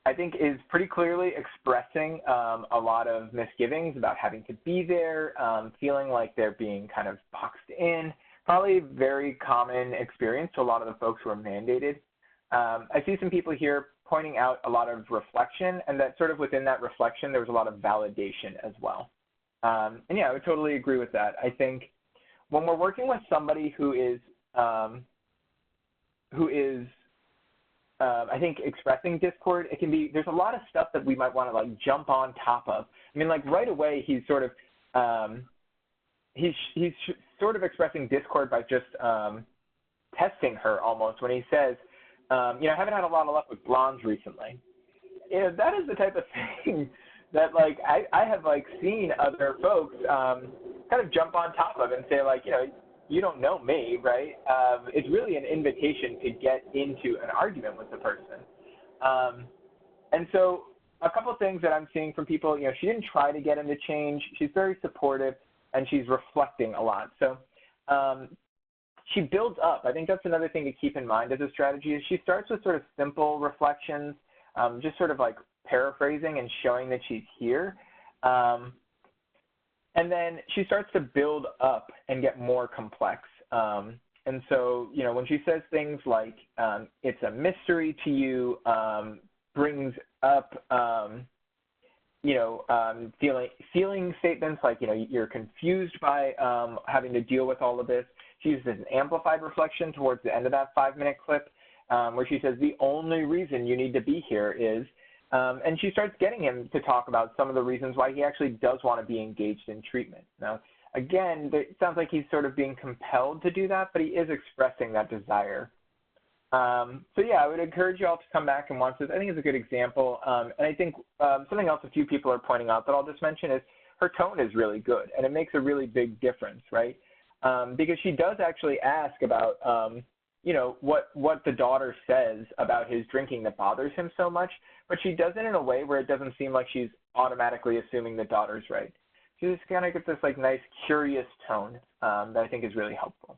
I think is pretty clearly expressing a lot of misgivings about having to be there, feeling like they're being kind of boxed in. Probably very common experience to a lot of the folks who are mandated. I see some people here pointing out a lot of reflection, and that sort of within that reflection, there was a lot of validation as well. And yeah, I would totally agree with that. I think when we're working with somebody who is I think expressing discord, it can be, there's a lot of stuff that we might want to like jump on top of. I mean, like right away, he's sort of, he's sort of expressing discord by just testing her almost when he says, I haven't had a lot of luck with blondes recently. That is the type of thing that like I have like seen other folks kind of jump on top of and say like, you don't know me, right? It's really an invitation to get into an argument with the person. And so a couple of things that I'm seeing from people, she didn't try to get him to change. She's very supportive, and she's reflecting a lot. So she builds up. I think that's another thing to keep in mind as a strategy is she starts with sort of simple reflections, just sort of like paraphrasing and showing that she's here. And then she starts to build up and get more complex. And so, when she says things like, it's a mystery to you, brings up, feeling statements like, you're confused by having to deal with all of this. She uses an amplified reflection towards the end of that 5-minute clip where she says, the only reason you need to be here is, and she starts getting him to talk about some of the reasons why he actually does want to be engaged in treatment. Now, again, it sounds like he's sort of being compelled to do that, but he is expressing that desire. So yeah, I would encourage you all to come back and watch this. I think it's a good example. And I think something else a few people are pointing out that I'll just mention is her tone is really good, and it makes a really big difference, right? Because she does actually ask about, what the daughter says about his drinking that bothers him so much, but she does it in a way where it doesn't seem like she's automatically assuming the daughter's right. She just kind of gets this like nice, curious tone that I think is really helpful.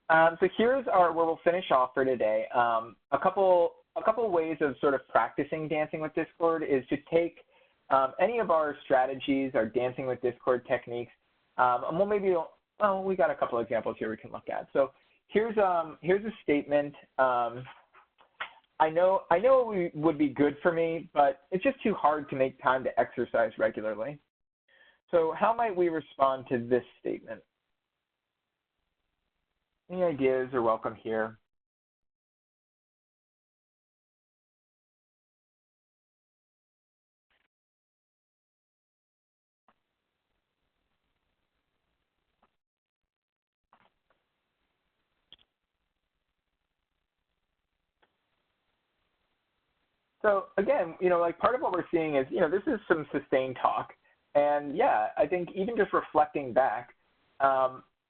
So here's where we'll finish off for today. A couple ways of sort of practicing dancing with discord is to take any of our strategies, our dancing with discord techniques, and we got a couple examples here we can look at. So here's a statement. I know it would be good for me, but it's just too hard to make time to exercise regularly. So how might we respond to this statement? Any ideas are welcome here. So again, like part of what we're seeing is, this is some sustained talk. And yeah, I think even just reflecting back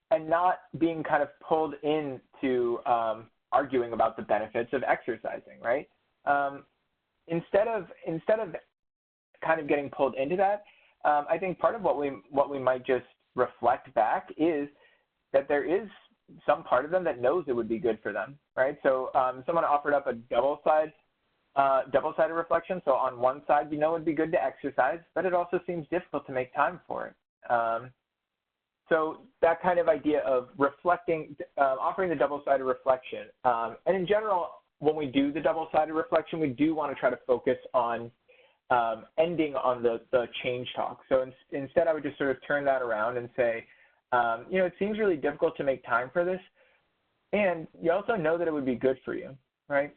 and not being kind of pulled into arguing about the benefits of exercising, right? Instead of kind of getting pulled into that, I think part of what we might just reflect back is that there is some part of them that knows it would be good for them, right? So someone offered up a double-sided reflection. So on one side, you know it'd be good to exercise, but it also seems difficult to make time for it. So that kind of idea of reflecting, offering the double-sided reflection. And in general, when we do the double-sided reflection, we do want to try to focus on ending on the change talk. So instead, I would just sort of turn that around and say, you know, it seems really difficult to make time for this, and you also know that it would be good for you, right?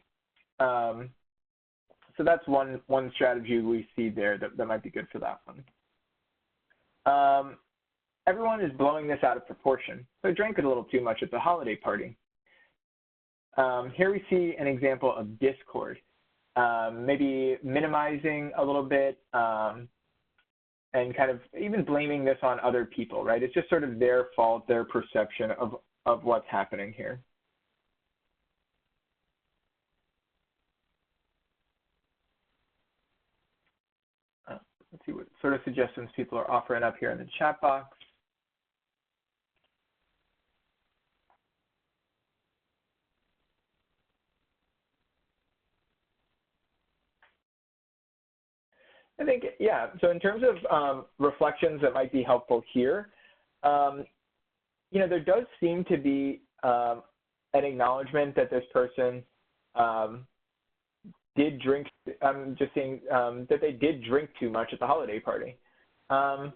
So that's one strategy we see there that might be good for that one. Everyone is blowing this out of proportion. So I drank it a little too much at the holiday party. Here we see an example of discord, maybe minimizing a little bit and kind of even blaming this on other people, right? It's just sort of their fault, their perception of what's happening here. Let's see what sort of suggestions people are offering up here in the chat box. I think, yeah, so in terms of reflections that might be helpful here, you know, there does seem to be an acknowledgement that this person did drink, I'm just saying that they did drink too much at the holiday party. And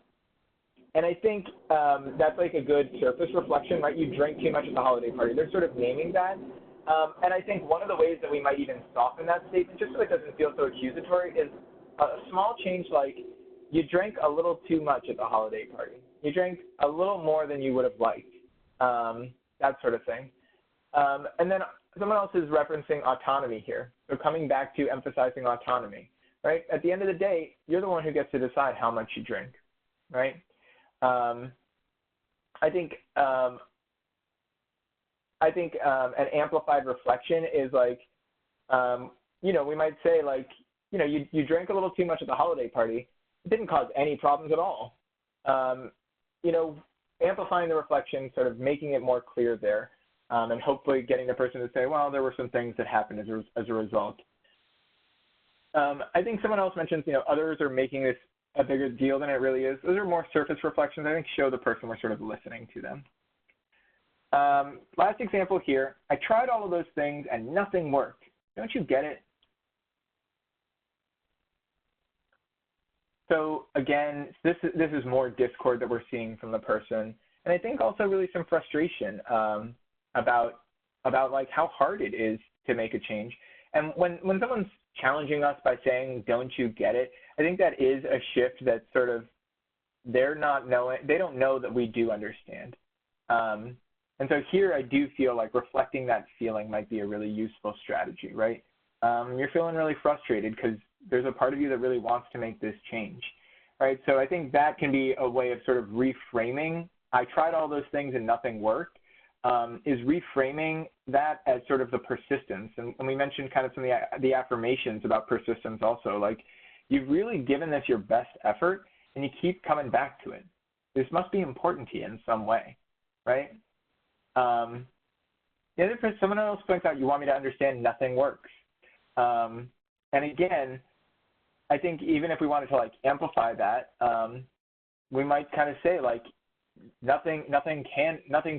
I think that's like a good surface reflection, right? You drank too much at the holiday party. They're sort of naming that. And I think one of the ways that we might even soften that statement, just so it doesn't feel so accusatory, is a small change like you drank a little too much at the holiday party. You drank a little more than you would have liked, that sort of thing. And then someone else is referencing autonomy here. So coming back to emphasizing autonomy, right? At the end of the day, you're the one who gets to decide how much you drink, right? I think an amplified reflection is like, you know, we might say like, you know, you drank a little too much at the holiday party. It didn't cause any problems at all. You know, amplifying the reflection, sort of making it more clear there, and hopefully getting the person to say, well, there were some things that happened as a result. I think someone else mentions, you know, others are making this a bigger deal than it really is. Those are more surface reflections. I think show the person we're sort of listening to them. Last example here, I tried all of those things and nothing worked. Don't you get it? So again, this is more discord that we're seeing from the person, and I think also really some frustration about like how hard it is to make a change. And when someone's challenging us by saying, "Don't you get it?" I think that is a shift that sort of they don't know that we do understand. And so here I do feel like reflecting that feeling might be a really useful strategy, right? You're feeling really frustrated because there's a part of you that really wants to make this change, right? So I think that can be a way of sort of reframing. I tried all those things and nothing worked, is reframing that as sort of the persistence. And we mentioned kind of some of the affirmations about persistence also, like you've really given this your best effort and you keep coming back to it. This must be important to you in some way, right? The other person, someone else points out, you want me to understand nothing works. And again, I think even if we wanted to like amplify that, we might kind of say like nothing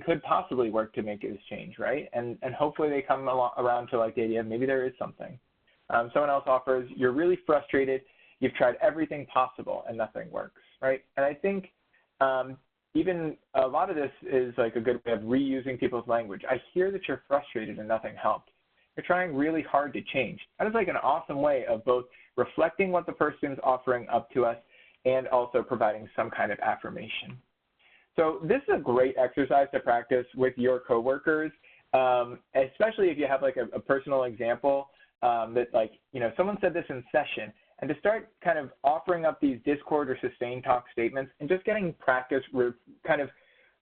could possibly work to make this change, right? And hopefully they come around to like the idea of maybe there is something. Someone else offers, you're really frustrated, you've tried everything possible and nothing works, right? And I think even a lot of this is like a good way of reusing people's language. I hear that you're frustrated and nothing helped. You're trying really hard to change. That is like an awesome way of both reflecting what the person's offering up to us and also providing some kind of affirmation. So this is a great exercise to practice with your coworkers, especially if you have like a personal example that like, you know, someone said this in session, and to start kind of offering up these discord or sustained talk statements and just getting practice kind of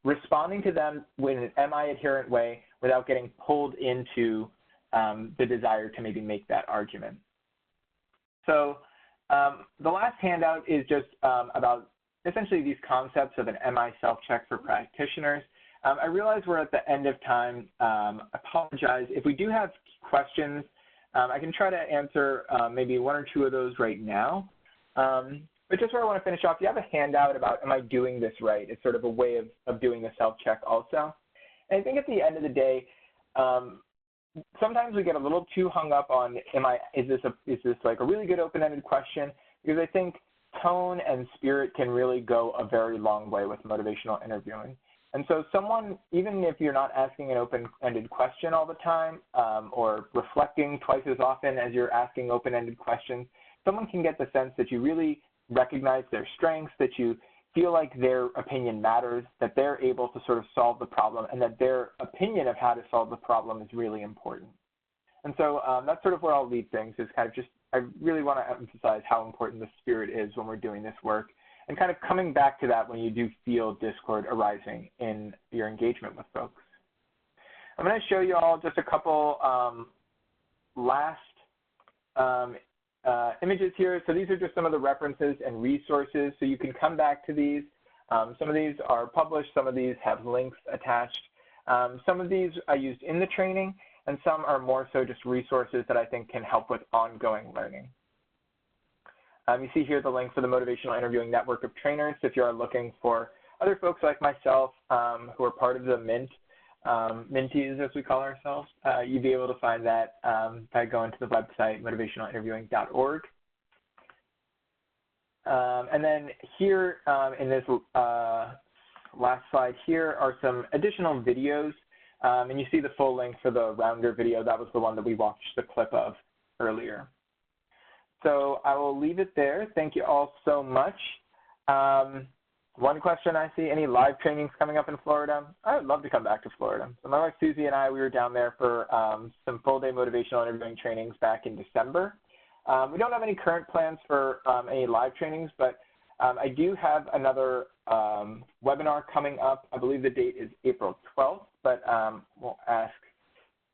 responding to them in an am-I adherent way without getting pulled into the desire to maybe make that argument. So the last handout is just about essentially these concepts of an MI self-check for practitioners. I realize we're at the end of time. Apologize. If we do have questions, I can try to answer maybe one or two of those right now. But just where I want to finish off, you have a handout about, am I doing this right? It's sort of a way of doing the self-check also. And I think at the end of the day, sometimes we get a little too hung up on, is this like a really good open-ended question? Because I think tone and spirit can really go a very long way with motivational interviewing. And so someone, even if you're not asking an open-ended question all the time or reflecting twice as often as you're asking open-ended questions, someone can get the sense that you really recognize their strengths, that you feel like their opinion matters, that they're able to sort of solve the problem, and that their opinion of how to solve the problem is really important. And so that's sort of where I'll leave things, is kind of just, I really want to emphasize how important the spirit is when we're doing this work, and kind of coming back to that when you do feel discord arising in your engagement with folks. I'm going to show you all just a couple last images here. So these are just some of the references and resources, so you can come back to these. Some of these are published, some of these have links attached. Some of these I used in the training, and some are more so just resources that I think can help with ongoing learning. You see here the link for the Motivational Interviewing Network of Trainers. If you are looking for other folks like myself who are part of the MINT, Minties as we call ourselves, you'd be able to find that by going to the website motivationalinterviewing.org. And then here in this last slide here are some additional videos. And you see the full link for the Rounder video. That was the one that we watched the clip of earlier. So I will leave it there. Thank you all so much. One question I see, any live trainings coming up in Florida? I would love to come back to Florida. So my wife Susie and I, we were down there for some full-day motivational interviewing trainings back in December. We don't have any current plans for any live trainings, but I do have another webinar coming up. I believe the date is April 12th, but we'll ask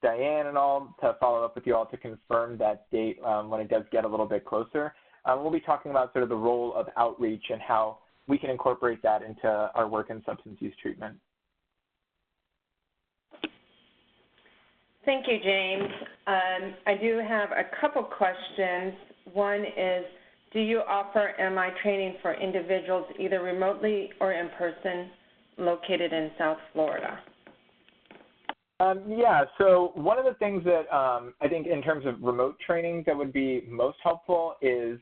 Diane and all to follow up with you all to confirm that date when it does get a little bit closer. We'll be talking about sort of the role of outreach and how we can incorporate that into our work in substance use treatment. Thank you, James. I do have a couple questions. One is, do you offer MI training for individuals either remotely or in person located in South Florida? Yeah, so one of the things that I think in terms of remote training that would be most helpful is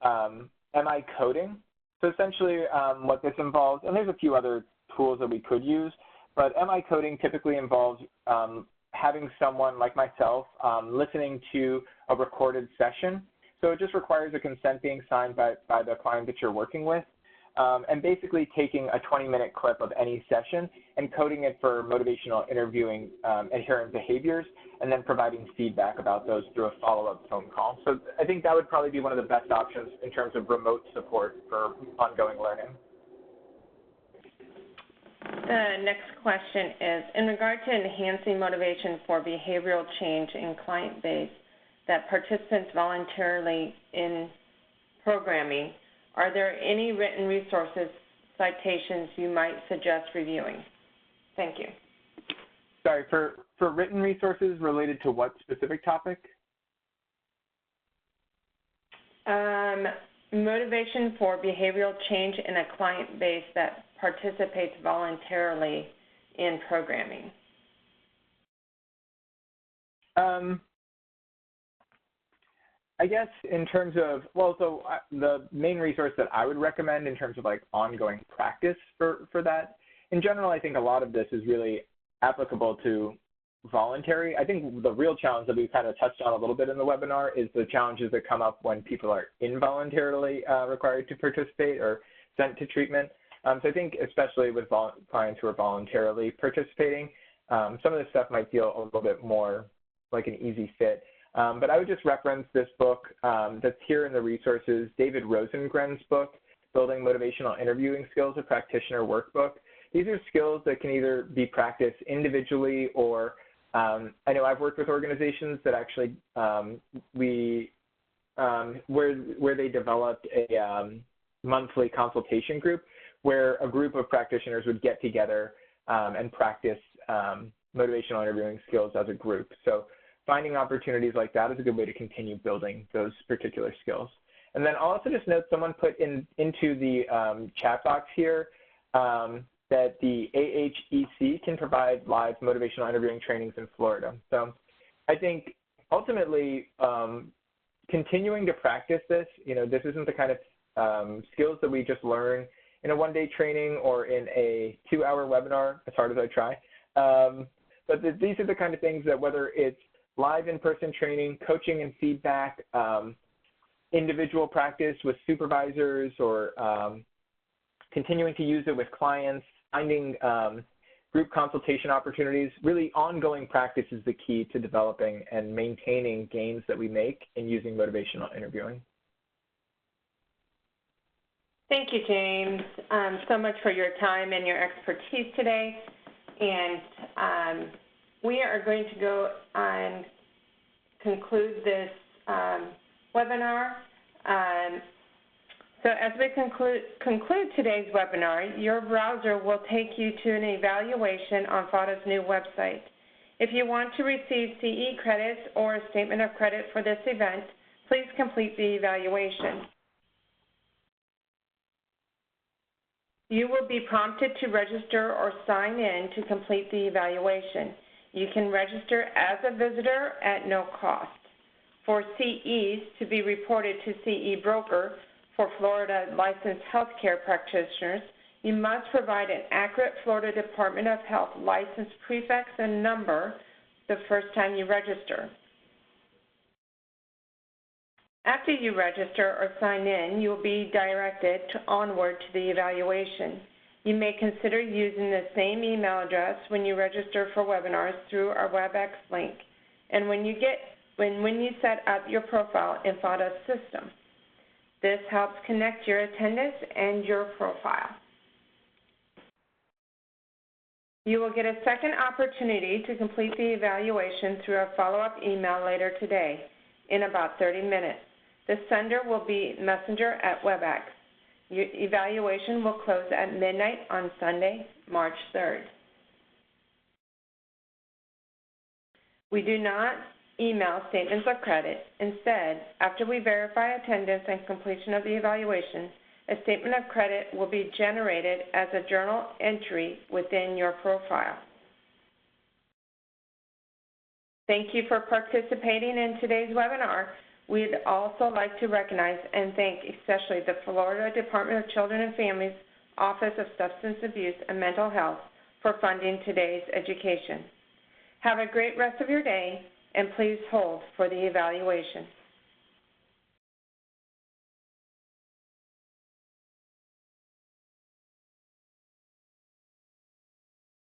MI coding. So essentially what this involves, and there's a few other tools that we could use, but MI coding typically involves having someone like myself listening to a recorded session. So it just requires a consent being signed by the client that you're working with. And basically taking a 20-minute clip of any session and coding it for motivational interviewing adherent behaviors, and then providing feedback about those through a follow-up phone call. So I think that would probably be one of the best options in terms of remote support for ongoing learning. The next question is, in regard to enhancing motivation for behavioral change in client base that participants voluntarily in programming, are there any written resources, citations you might suggest reviewing? Thank you. Sorry, for written resources related to what specific topic? Motivation for behavioral change in a client base that participates voluntarily in programming. I guess in terms of, well, so the main resource that I would recommend in terms of like ongoing practice for that, in general, I think a lot of this is really applicable to voluntary. I think the real challenge that we kind of touched on a little bit in the webinar is the challenges that come up when people are involuntarily required to participate or sent to treatment. So I think especially with clients who are voluntarily participating, some of this stuff might feel a little bit more like an easy fit. But I would just reference this book that's here in the resources, David Rosengren's book, Building Motivational Interviewing Skills, a Practitioner Workbook. These are skills that can either be practiced individually or I know I've worked with organizations that actually where they developed monthly consultation group where a group of practitioners would get together and practice motivational interviewing skills as a group. So finding opportunities like that is a good way to continue building those particular skills. And then I'll also just note someone put into the chat box here that the AHEC can provide live motivational interviewing trainings in Florida. So I think ultimately continuing to practice this, this isn't the kind of skills that we just learn in a one-day training or in a 2-hour webinar, as hard as I try. But these are the kind of things that whether it's live in-person training, coaching and feedback, individual practice with supervisors, or continuing to use it with clients, finding group consultation opportunities, really ongoing practice is the key to developing and maintaining gains that we make in using motivational interviewing. Thank you, James, so much for your time and your expertise today. And we are going to go and conclude this webinar. So as we conclude today's webinar, your browser will take you to an evaluation on FADA's new website. If you want to receive CE credits or a statement of credit for this event, please complete the evaluation. You will be prompted to register or sign in to complete the evaluation. You can register as a visitor at no cost. For CEs to be reported to CE broker for Florida licensed healthcare practitioners, you must provide an accurate Florida Department of Health license prefix and number the first time you register. After you register or sign in, you will be directed onward to the evaluation. You may consider using the same email address when you register for webinars through our WebEx link and when you set up your profile in FADA's system. This helps connect your attendance and your profile. You will get a second opportunity to complete the evaluation through a follow-up email later today in about 30 minutes. The sender will be Messenger at WebEx. Your evaluation will close at midnight on Sunday, March 3rd. We do not email statements of credit. Instead, after we verify attendance and completion of the evaluation, a statement of credit will be generated as a journal entry within your profile. Thank you for participating in today's webinar. We'd also like to recognize and thank especially the Florida Department of Children and Families Office of Substance Abuse and Mental Health for funding today's education. Have a great rest of your day, and please hold for the evaluation.